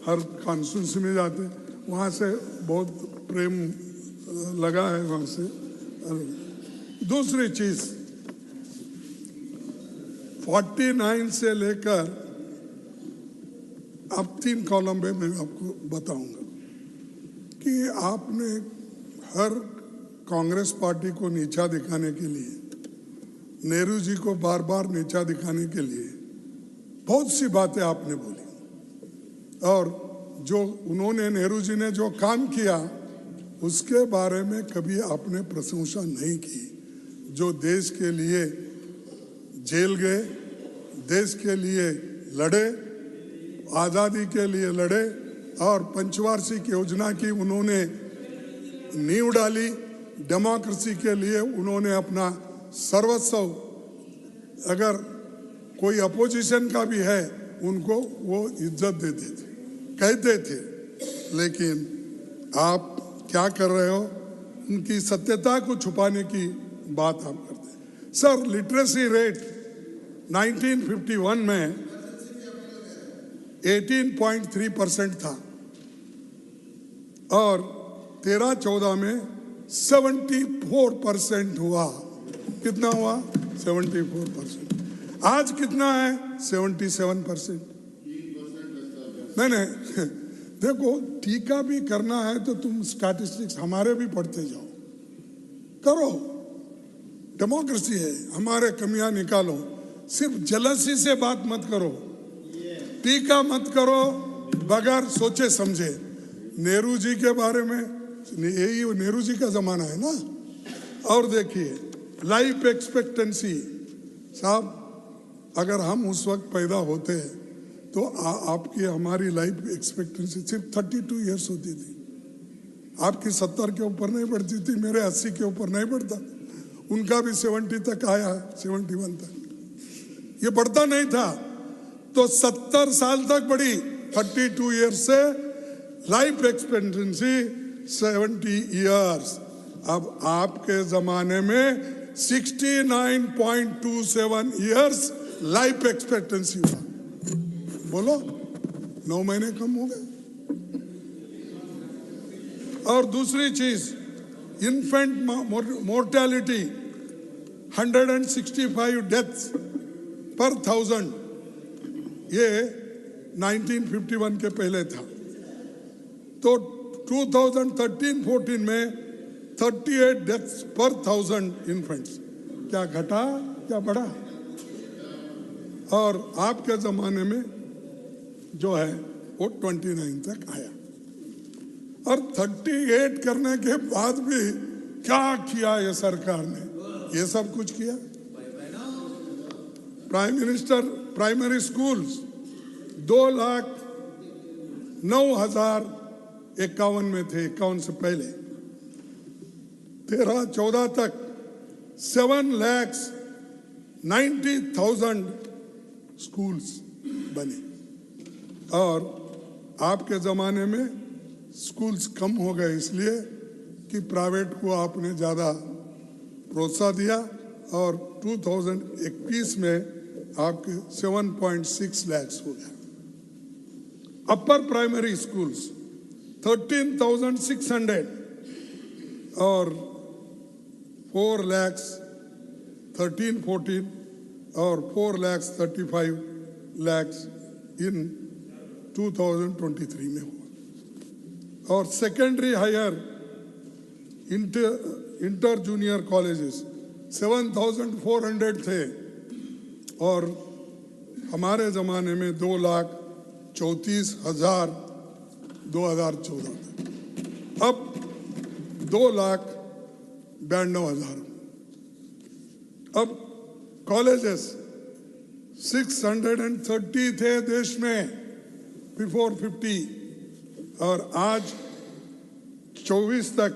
हर कॉन्स्टिट्यूंसी में जाते, वहाँ से बहुत प्रेम लगा है वहाँ से। दूसरी चीज़, 49 से लेकर अब 3 कॉलम में मैं आपको बताऊंगा कि आपने हर कांग्रेस पार्टी को नीचा दिखाने के लिए, नेहरू जी को बार बार नीचा दिखाने के लिए बहुत सी बातें आपने बोली, और जो उन्होंने, नेहरू जी ने जो काम किया उसके बारे में कभी आपने प्रशंसा नहीं की। जो देश के लिए जेल गए, देश के लिए लड़े, आज़ादी के लिए लड़े, और पंचवार्षिक योजना की उन्होंने नींव डाली। डेमोक्रेसी के लिए उन्होंने अपना सर्वस्व, अगर कोई अपोजिशन का भी है उनको वो इज्जत देते थे, कहते थे। लेकिन आप क्या कर रहे हो, उनकी सत्यता को छुपाने की बात आप करते हैं। सर लिटरेसी रेट 1951 में 18.3% था और 13-14 में 74% हुआ। कितना हुआ? 74%। आज कितना है? 77%। नहीं देखो, टीका भी करना है तो तुम स्टैटिस्टिक्स हमारे भी पढ़ते जाओ, करो, डेमोक्रेसी है, हमारे कमियां निकालो। सिर्फ जलसी से बात मत करो, टीका मत करो बगैर सोचे समझे। नेहरू जी के बारे में, यही नेहरू जी का जमाना है ना। और देखिए लाइफ एक्सपेक्टेंसी, साहब अगर हम उस वक्त पैदा होते तो आपकी हमारी लाइफ एक्सपेक्टेंसी सिर्फ 32 इयर्स होती थी। आपकी 70 के ऊपर नहीं बढ़ती थी, मेरे 80 के ऊपर नहीं बढ़ता, उनका भी 70 तक आया, 71 तक ये बढ़ता नहीं था। तो 70 साल तक बढ़ी, 32 इयर्स से लाइफ एक्सपेक्टेंसी 70 इयर्स। अब आपके जमाने में 69.27 इयर्स लाइफ एक्सपेक्टेंसी हुआ। बोलो, 9 महीने कम हो गए। और दूसरी चीज, इन्फेंट मोर्टेलिटी 165 डेथ्स पर 1000, ये 1951 के पहले था। तो 2013-14 में 38 डेथ्स पर 1000 इन्फेंट्स। क्या घटा क्या बढ़ा? और आपके जमाने में जो है वो 29 तक आया। और 38 करने के बाद भी क्या किया ये सरकार ने? ये सब कुछ किया। प्राइम मिनिस्टर प्राइमरी स्कूल्स 2,09,051 में थे, 51 से पहले। 13-14 तक 7,90,000 स्कूल्स बने। और आपके ज़माने में स्कूल्स कम हो गए इसलिए कि प्राइवेट को आपने ज़्यादा प्रोत्साहन दिया। और 2021 में आपके 7.6 लाख हो गया। अपर प्राइमरी स्कूल्स 13,600 और 4,13,14 और 4,35,00,000 इन 2023 में हुआ। और secondary higher inter junior colleges 7,400 थे और हमारे ज़माने में 2,34,000 2014 में। अब 2,92,000। अब कॉलेजेस 630 थे देश में बिफोर 50 और आज 24 तक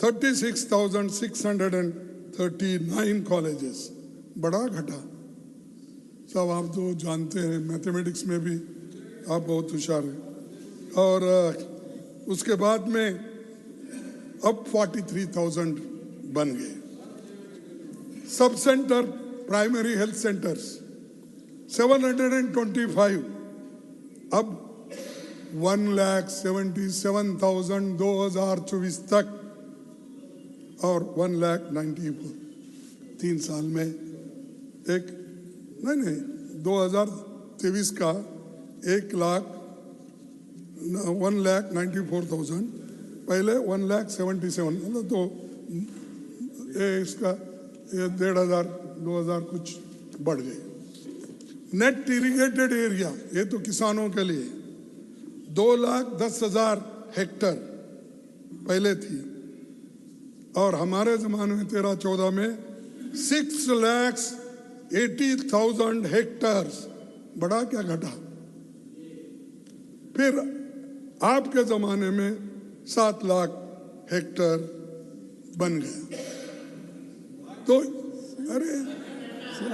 36,639 कॉलेजेस। बड़ा घटा। सब आप जो जानते हैं, मैथमेटिक्स में भी आप बहुत होशियार हैं। और उसके बाद में अब 43,000 बन गए। Sub centre primary health centres 725 अब 1,77,000 2024 तक और 1,94,000 3 साल में। एक नहीं 2023 का 1,94,000 पहले 1,77,000 मतलब तो ये इसका 1,500-2,000 कुछ बढ़ गए। नेट इरिगेटेड एरिया, ये तो किसानों के लिए 2,10,000 हेक्टर पहले थी और हमारे ज़माने में 13-14 में 6,80,000 हेक्टर्स। बड़ा क्या घटा? फिर आपके ज़माने में 7 लाख हेक्टर बन गया। तो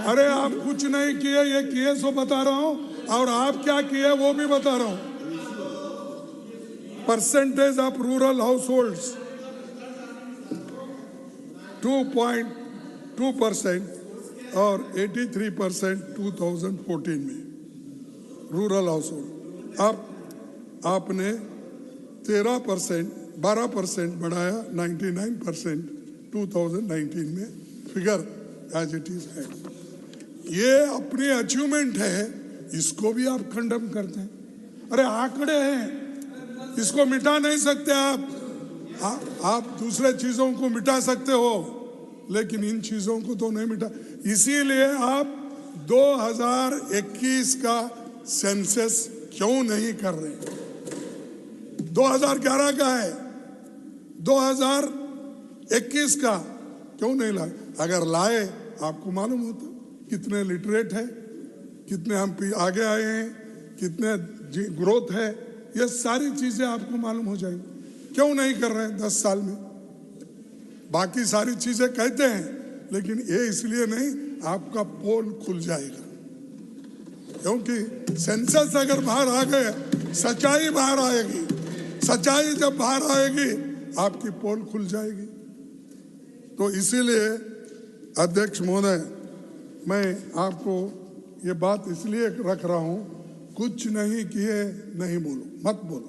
अरे आप कुछ नहीं किए, ये किए सो बता रहा हूं, और आप क्या किए वो भी बता रहा हूं। Percentage of rural house holds 2% और 83% 2014 में रूरल हाउस होल्ड। अब आपने 12% बढ़ाया, 99% 2019 में फिगर एज इट इज है। ये अपनी अचीवमेंट है, इसको भी आप खंडन करते हैं। अरे आंकड़े हैं, इसको मिटा नहीं सकते आप दूसरे चीजों को मिटा सकते हो, लेकिन इन चीजों को तो नहीं मिटा। इसीलिए आप 2021 का सेंसस क्यों नहीं कर रहे? 2011 का है, 2021 का क्यों नहीं लाए? अगर लाए आपको मालूम होता कितने लिटरेट है, कितने हम आगे आए हैं, कितने ग्रोथ है, ये सारी चीजें आपको मालूम हो जाएंगी। क्यों नहीं कर रहे हैं 10 साल में? बाकी सारी चीजें कहते हैं, लेकिन ये इसलिए नहीं, आपका पोल खुल जाएगा। क्योंकि सेंसस अगर बाहर आ गए, सच्चाई बाहर आएगी। सच्चाई जब बाहर आएगी, आपकी पोल खुल जाएगी। तो इसीलिए अध्यक्ष महोदय, मैं आपको ये बात इसलिए रख रहा हूं, कुछ नहीं किए नहीं बोलो, मत बोलो।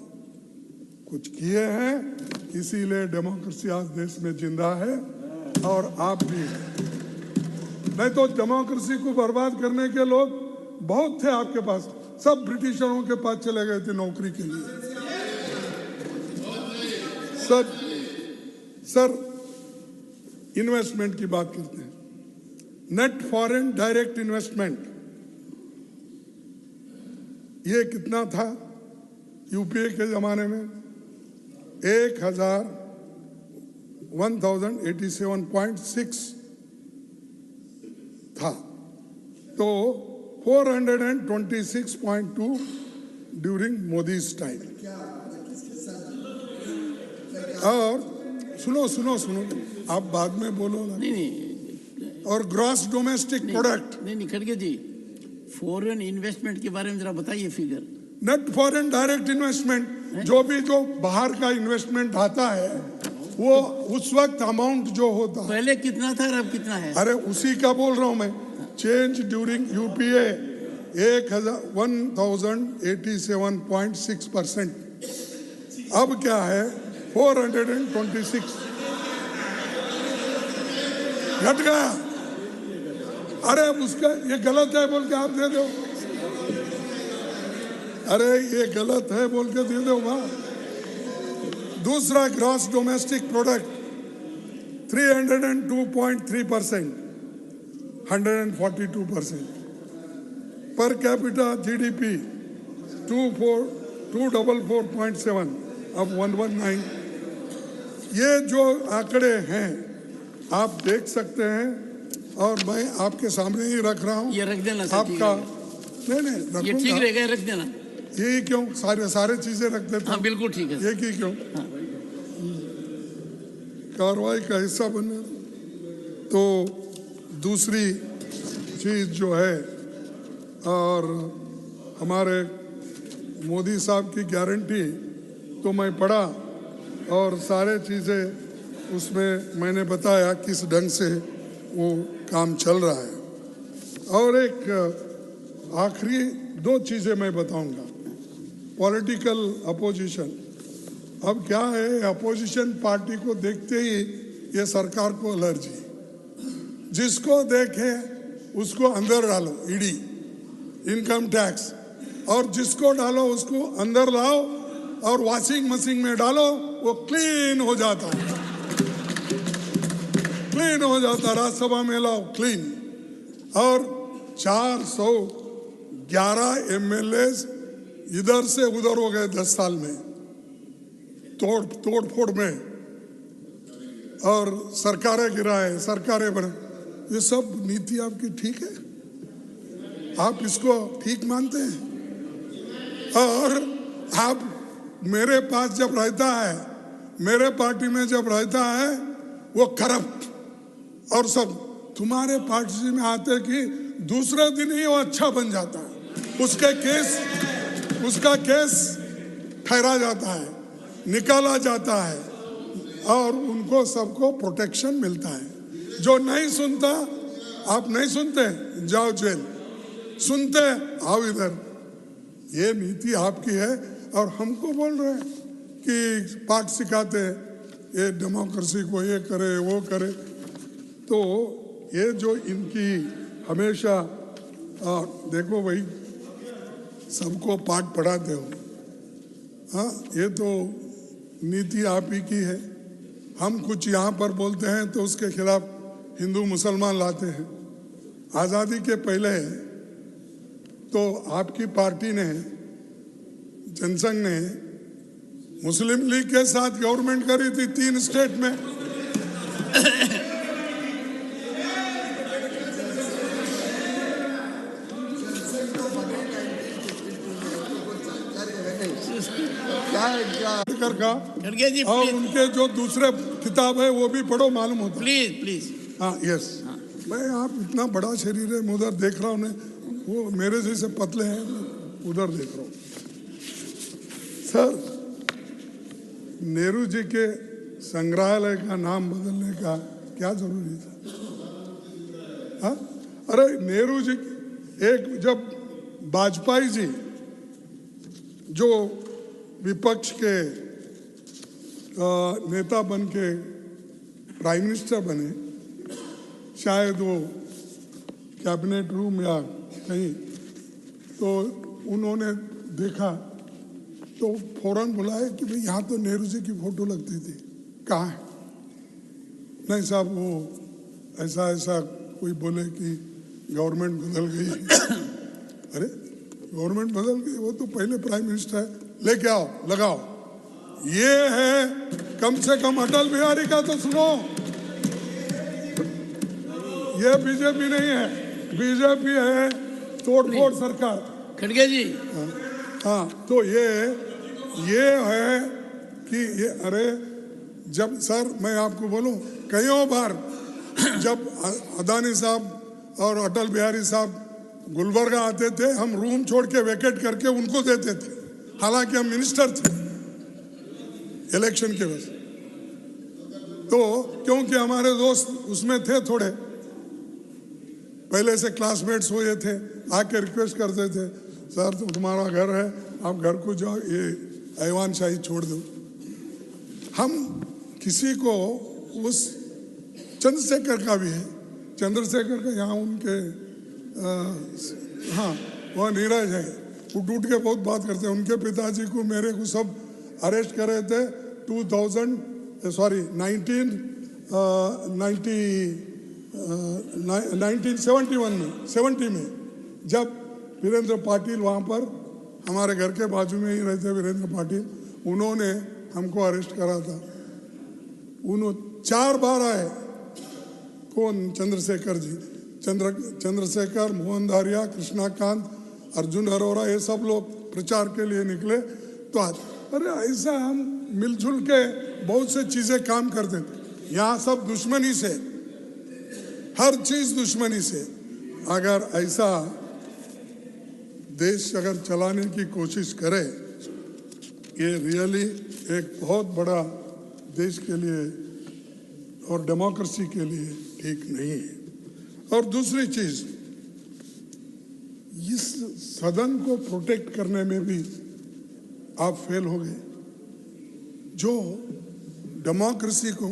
कुछ किए हैं, इसीलिए डेमोक्रेसी आज देश में जिंदा है और आप भी हैं। नहीं तो डेमोक्रेसी को बर्बाद करने के लोग बहुत थे आपके पास, सब ब्रिटिशरों के पास चले गए थे नौकरी के लिए। सर इन्वेस्टमेंट की बात करते हैं। नेट फॉरेन डायरेक्ट इन्वेस्टमेंट ये कितना था यूपीए के जमाने में? 1087.6 था, तो 426.2 ड्यूरिंग मोदीज टाइम। और सुनो, आप बाद में बोलो ना। नहीं, और ग्रॉस डोमेस्टिक प्रोडक्ट। नहीं खड़गे जी, फॉरेन इन्वेस्टमेंट के बारे में जरा बताइए figure. Net foreign direct investment, जो बाहर का इन्वेस्टमेंट आता है, वो उस वक्त अमाउंट जो होता है, पहले कितना था और अब कितना है? अरे उसी का बोल रहा हूं मैं। Change during UPA 1087.6%। अब क्या है? 426 घट गया। अरे उसका ये गलत है बोल के आप दे दो। अरे ये गलत है बोल के दे दो वाह। दूसरा gross domestic product 302.3%, 142%। Per capita GDP 244.7, अब 119। ये जो आंकड़े हैं आप देख सकते हैं, और मैं आपके सामने ही रख रहा हूं। ये रख देना सर, आपका नहीं ये ठीक रहेगा, रख देना। ये क्यों सारे चीजें रख देते? हाँ बिल्कुल ठीक है। ये क्यों? हाँ। कार्रवाई का हिस्सा बनना। तो दूसरी चीज जो है, और हमारे मोदी साहब की गारंटी तो मैं पढ़ा, और सारे चीजें उसमें मैंने बताया किस ढंग से वो काम चल रहा है। और एक आखिरी 2 चीजें मैं बताऊंगा। पॉलिटिकल अपोजिशन, अब क्या है, अपोजिशन पार्टी को देखते ही ये सरकार को एलर्जी। जिसको देखे उसको अंदर डालो, ईडी, इनकम टैक्स, और जिसको डालो उसको अंदर लाओ और वॉशिंग मशीन में डालो, वो क्लीन हो जाता है। राज्यसभा में लाओ, क्लीन। और 411 एमएलए इधर से उधर हो गए 10 साल में, तोड़ फोड़ में, और सरकारें गिराए, सरकारें बने। ये सब नीति आपकी ठीक है? आप इसको ठीक मानते हैं? और आप मेरे पास जब रहता है, मेरे पार्टी में जब रहता है, वो करप्ट और सब तुम्हारे पार्टी में आते कि दूसरे दिन ही वो अच्छा बन जाता है, उसका केस ठहरा जाता है, निकाला जाता है, और उनको सबको प्रोटेक्शन मिलता है। जो नहीं सुनता, आप नहीं सुनते जाओ जेल, सुनते आओ इधर। ये नीति आपकी है और हमको बोल रहे हैं कि पाठ सिखाते हैं ये डेमोक्रेसी को, ये करे वो करे। तो ये जो इनकी हमेशा देखो भाई, सबको पाठ पढ़ाते हो, हाँ, ये तो नीति आप ही की है। हम कुछ यहाँ पर बोलते हैं तो उसके खिलाफ हिंदू मुसलमान लाते हैं। आज़ादी के पहले तो आपकी पार्टी ने, जनसंघ ने मुस्लिम लीग के साथ गवर्नमेंट करी थी 3 स्टेट में। खड़गे जी और प्लीज उनके जो दूसरे किताब है वो भी पढ़ो, मालूम होता है। Please please. हाँ यस, मैं आप इतना बड़ा शरीर है, मैं उधर देख रहा हूँ, वो मेरे जैसे पतले हैं, उधर देख रहा हूँ। सर, नेहरू जी के संग्रहालय का नाम बदलने का क्या जरूरी था? हाँ, अरे नेहरू जी एक, जब वाजपेयी जी जो विपक्ष के नेता बन के प्राइम मिनिस्टर बने, शायद वो कैबिनेट रूम या कहीं, तो उन्होंने देखा तो फौरन बुलाया कि भाई यहाँ तो नेहरू जी की फोटो लगती थी, कहाँ है? नहीं साहब, वो ऐसा ऐसा कोई बोले कि गवर्नमेंट बदल गई। अरे गवर्नमेंट बदल गई, वो तो पहले प्राइम मिनिस्टर है, लेके आओ, लगाओ। ये है कम से कम अटल बिहारी का तो सुनो, ये बीजेपी नहीं है, बीजेपी है तोड़फोड़ सरकार। खड़गे जी हाँ, तो ये है कि ये, अरे जब सर मैं आपको बोलूं, कईयों बार जब अदानी साहब और अटल बिहारी साहब गुलबर्गा आते थे, हम रूम छोड़ के वेकेट करके उनको देते थे, हालांकि हम मिनिस्टर थे इलेक्शन के वजह। तो क्योंकि हमारे दोस्त उसमें थे, थोड़े पहले से क्लासमेट्स हुए थे, आके रिक्वेस्ट करते थे, सर तो तुम्हारा घर है, आप घर को जाओ, ये ऐवान शाही छोड़ दो। हम किसी को, उस चंद्रशेखर का भी है, चंद्रशेखर का यहाँ उनके हाँ वहाँ नीरज है, उठ उठ के बहुत बात करते हैं। उनके पिताजी को, मेरे को सब अरेस्ट करे थे 1971 में, 70 में, जब वीरेंद्र पाटिल वहाँ पर हमारे घर के बाजू में ही रहते, वीरेंद्र पाटिल, उन्होंने हमको अरेस्ट करा था। उन्होंने 4 बार आए, कौन? चंद्रशेखर जी, चंद्रशेखर, मोहन दारिया, कृष्णाकांत, अर्जुन अरोरा, ये सब लोग प्रचार के लिए निकले। तो आज अरे ऐसा हम मिलजुल के बहुत से चीजें काम करते थे। यहाँ सब दुश्मनी से, हर चीज दुश्मनी से। अगर ऐसा देश अगर चलाने की कोशिश करे, ये रियली एक बहुत बड़ा देश के लिए और डेमोक्रेसी के लिए ठीक नहीं है। और दूसरी चीज, इस सदन को प्रोटेक्ट करने में भी आप फेल हो गए। जो डेमोक्रेसी को,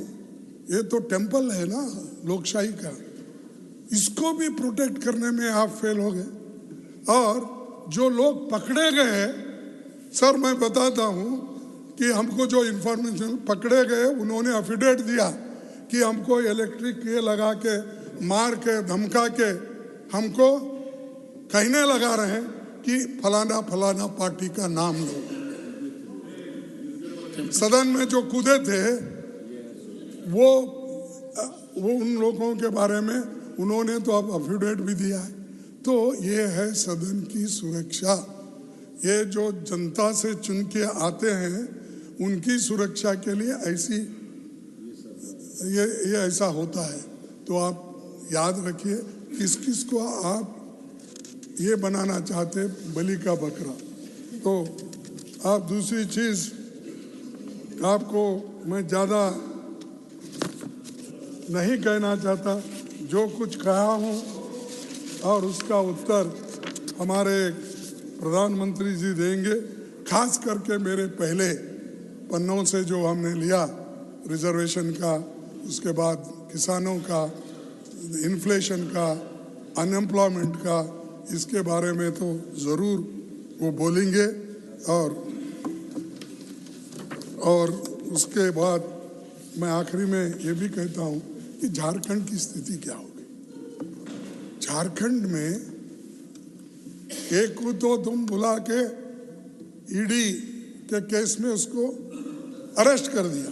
ये तो टेम्पल है ना लोकशाही का, इसको भी प्रोटेक्ट करने में आप फेल हो गए। और जो लोग पकड़े गए, सर मैं बताता हूं कि हमको जो इंफॉर्मेशन पकड़े गए, उन्होंने एफिडेविट दिया कि हमको इलेक्ट्रिक ये लगा के, मार के, धमका के हमको कहने लगा रहे हैं कि फलाना फलाना पार्टी का नाम लो। सदन में जो कूदे थे वो उन लोगों के बारे में उन्होंने तो अब एफिडेविट भी दिया है। तो ये है सदन की सुरक्षा। ये जो जनता से चुन के आते हैं, उनकी सुरक्षा के लिए ऐसी ये ऐसा होता है। तो आप याद रखिए, किस किस को आप ये बनाना चाहते, बलि का बकरा। तो आप दूसरी चीज, आपको मैं ज़्यादा नहीं कहना चाहता। जो कुछ कहा हूँ और उसका उत्तर हमारे प्रधानमंत्री जी देंगे। खास करके मेरे पहले पन्नों से जो हमने लिया रिजर्वेशन का, उसके बाद किसानों का, इन्फ्लेशन का, अनएम्प्लॉयमेंट का, इसके बारे में तो ज़रूर वो बोलेंगे। और उसके बाद मैं आखिरी में ये भी कहता हूँ कि झारखंड की स्थिति क्या होगी। झारखंड में एक को तो तुम बुला के ईडी के केस में उसको अरेस्ट कर दिया।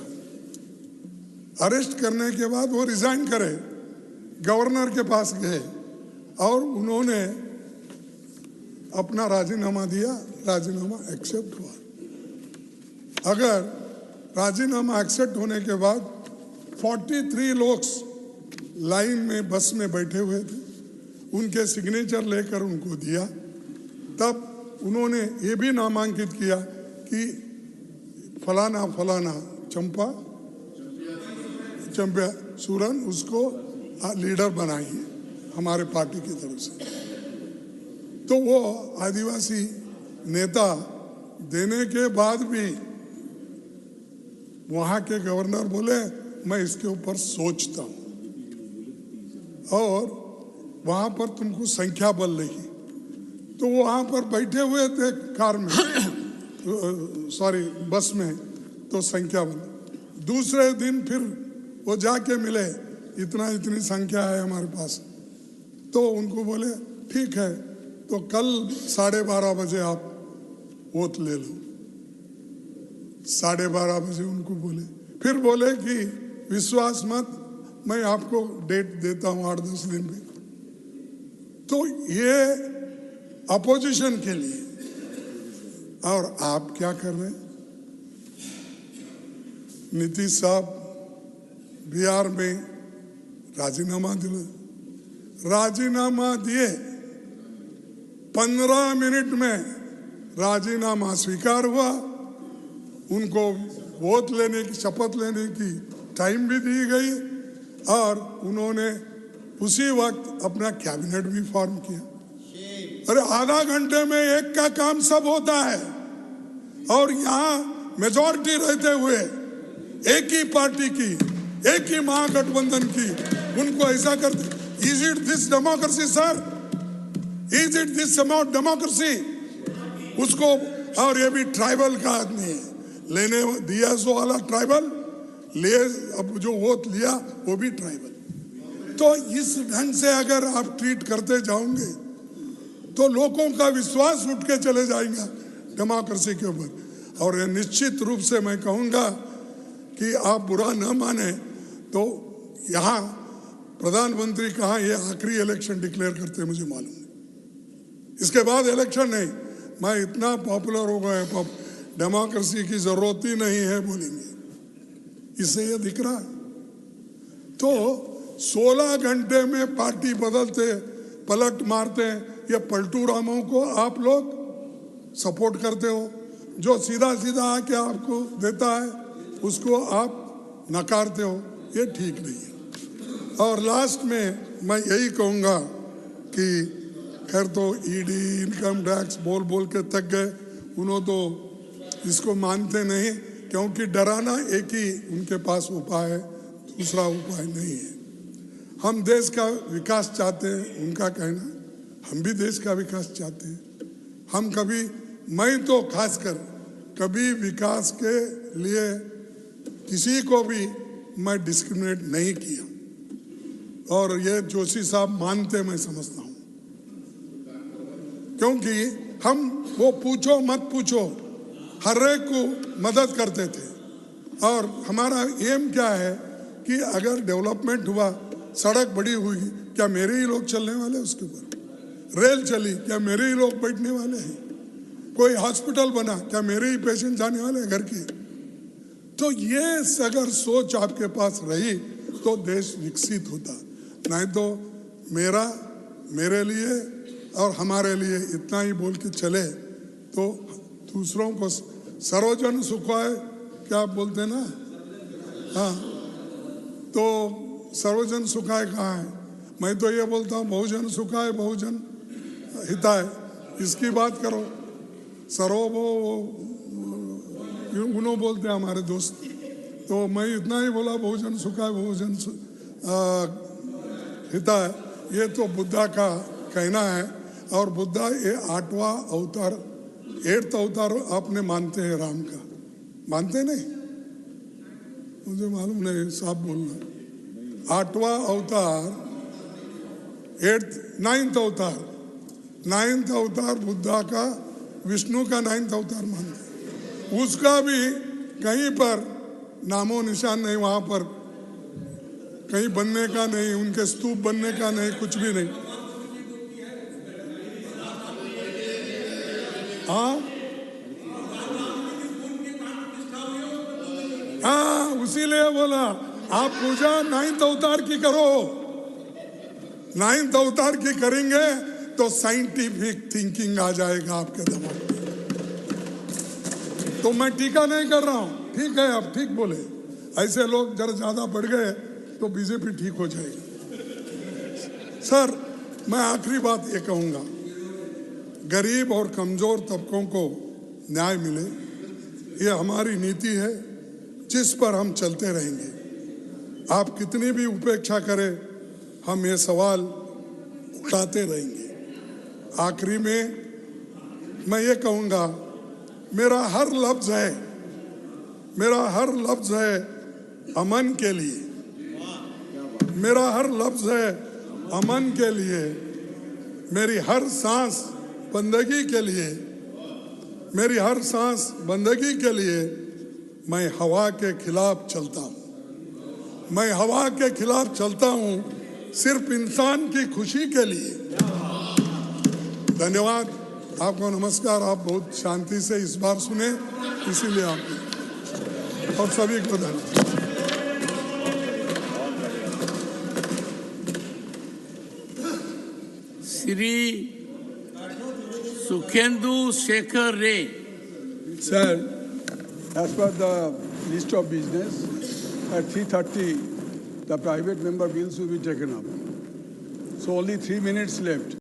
अरेस्ट करने के बाद वो रिजाइन करे, गवर्नर के पास गए और उन्होंने अपना राजीनामा दिया। राजीनामा एक्सेप्ट हुआ। अगर राजीनामा एक्सेप्ट होने के बाद 43 लोग लाइन में बस में बैठे हुए थे, उनके सिग्नेचर लेकर उनको दिया, तब उन्होंने ये भी नामांकित किया कि फलाना फलाना चंपा सूरन उसको लीडर बनाइए हमारे पार्टी की तरफ से। तो वो आदिवासी नेता देने के बाद भी वहाँ के गवर्नर बोले मैं इसके ऊपर सोचता हूँ, और वहाँ पर तुमको संख्या बल रही। तो वो वहाँ पर बैठे हुए थे कार में सॉरी बस में, तो संख्या बल। दूसरे दिन फिर वो जाके मिले, इतनी संख्या है हमारे पास। तो उनको बोले ठीक है, तो कल 12:30 बजे आप वोट ले लो। 12:30 बजे उनको बोले, फिर बोले कि विश्वास मत, मैं आपको डेट देता हूँ 8-10 दिन में। तो ये अपोजिशन के लिए। और आप क्या कर रहे हैं? नीतीश साहब बिहार में राजीनामा दिए, 15 मिनट में राजीनामा स्वीकार हुआ। उनको वोट लेने की, शपथ लेने की टाइम भी दी गई, और उन्होंने उसी वक्त अपना कैबिनेट भी फॉर्म किया। अरे आधा घंटे में एक का काम सब होता है, और यहाँ मेजॉरिटी रहते हुए एक ही पार्टी की, एक ही महागठबंधन की, उनको ऐसा करते। Is it this democracy sir? Is it this about democracy? उसको, और ये भी ट्राइबल का आदमी है, लेने दिया सो वाला ट्राइबल, ले अब जो वोट लिया वो भी ट्राइबल। तो इस ढंग से अगर आप ट्रीट करते जाओगे तो लोगों का विश्वास उठ के चले जाएगा डेमोक्रेसी के ऊपर। और निश्चित रूप से मैं कहूँगा कि आप बुरा न माने, तो यहाँ प्रधानमंत्री कहाँ ये आखिरी इलेक्शन डिक्लेयर करते हैं मुझे मालूम नहीं, इसके बाद इलेक्शन नहीं। मैं इतना पॉपुलर हो गया, डेमोक्रेसी की जरूरत ही नहीं है बोलेंगे, इससे ये दिख रहा है। तो 16 घंटे में पार्टी बदलते, पलट मारते हैं। ये पलटू रामों को आप लोग सपोर्ट करते हो, जो सीधा सीधा आके आपको देता है उसको आप नकारते हो, ये ठीक नहीं है। और लास्ट में मैं यही कहूँगा कि खैर तो ईडी, इनकम टैक्स बोल बोल के थक गए, उन्होंने तो इसको मानते नहीं, क्योंकि डराना एक ही उनके पास उपाय है, दूसरा उपाय नहीं है। हम देश का विकास चाहते हैं, उनका कहना, हम भी देश का विकास चाहते हैं। हम कभी, मैं तो खासकर कभी विकास के लिए किसी को भी मैं डिस्क्रिमिनेट नहीं किया, और ये जोशी साहब मानते, मैं समझता हूँ, क्योंकि हम वो पूछो मत पूछो हर एक को मदद करते थे। और हमारा एम क्या है कि अगर डेवलपमेंट हुआ, सड़क बड़ी हुई, क्या मेरे ही लोग चलने वाले उसके ऊपर? रेल चली, क्या मेरे ही लोग बैठने वाले हैं? कोई हॉस्पिटल बना, क्या मेरे ही पेशेंट जाने वाले हैं घर के? तो ये अगर सोच आपके पास रही तो देश विकसित होता, नहीं तो मेरे लिए और हमारे लिए इतना ही बोल के चले तो दूसरों को सर्वजन सुखाए, क्या आप बोलते ना? हाँ, तो सर्वजन सुखाय कहाँ है? मैं तो ये बोलता हूँ बहुजन सुखाय बहुजन हिताय, इसकी बात करो। सर्वो उन्हों बोलते हैं हमारे दोस्त, तो मैं इतना ही बोला बहुजन सुखाय बहुजन हिताय। ये तो बुद्धा का कहना है, और बुद्धा ये 8वां अवतार 8th अवतार आपने मानते हैं राम का, मानते नहीं? मुझे मालूम नहीं, साफ बोलना। 8वां अवतार 9th अवतार 9th अवतार बुद्धा का, विष्णु का 9th अवतार मानते। उसका भी कहीं पर नामो निशान नहीं, वहां पर कहीं बनने का नहीं, उनके स्तूप बनने का नहीं, कुछ भी नहीं। हाँ, उसीलिए बोला आप पूजा 9th अवतार की करो। 9th अवतार की करेंगे तो साइंटिफिक थिंकिंग आ जाएगा आपके दिमाग में। तो मैं टीका नहीं कर रहा हूं, ठीक है, आप ठीक बोले। ऐसे लोग जरा ज्यादा बढ़ गए तो बीजेपी ठीक हो जाएगी। सर, मैं आखिरी बात ये कहूंगा, गरीब और कमजोर तबकों को न्याय मिले, ये हमारी नीति है जिस पर हम चलते रहेंगे। आप कितनी भी उपेक्षा करें, हम ये सवाल उठाते रहेंगे। आखिरी में मैं ये कहूंगा, मेरा हर लफ्ज है अमन के लिए, मेरा हर लफ्ज है अमन के लिए, मेरी हर सांस बंदगी के लिए, मेरी हर सांस बंदगी के लिए मैं हवा के खिलाफ चलता हूँ। मैं हवा के खिलाफ चलता हूँ सिर्फ इंसान की खुशी के लिए। धन्यवाद, आपको नमस्कार। आप बहुत शांति से इस बार सुने, इसीलिए आप और सभी को धन्यवाद। श्री सुखेंदु शेखर रे। Sir, as per the list of business, at 3:30, the private member bills will be taken up. So only 3 minutes left.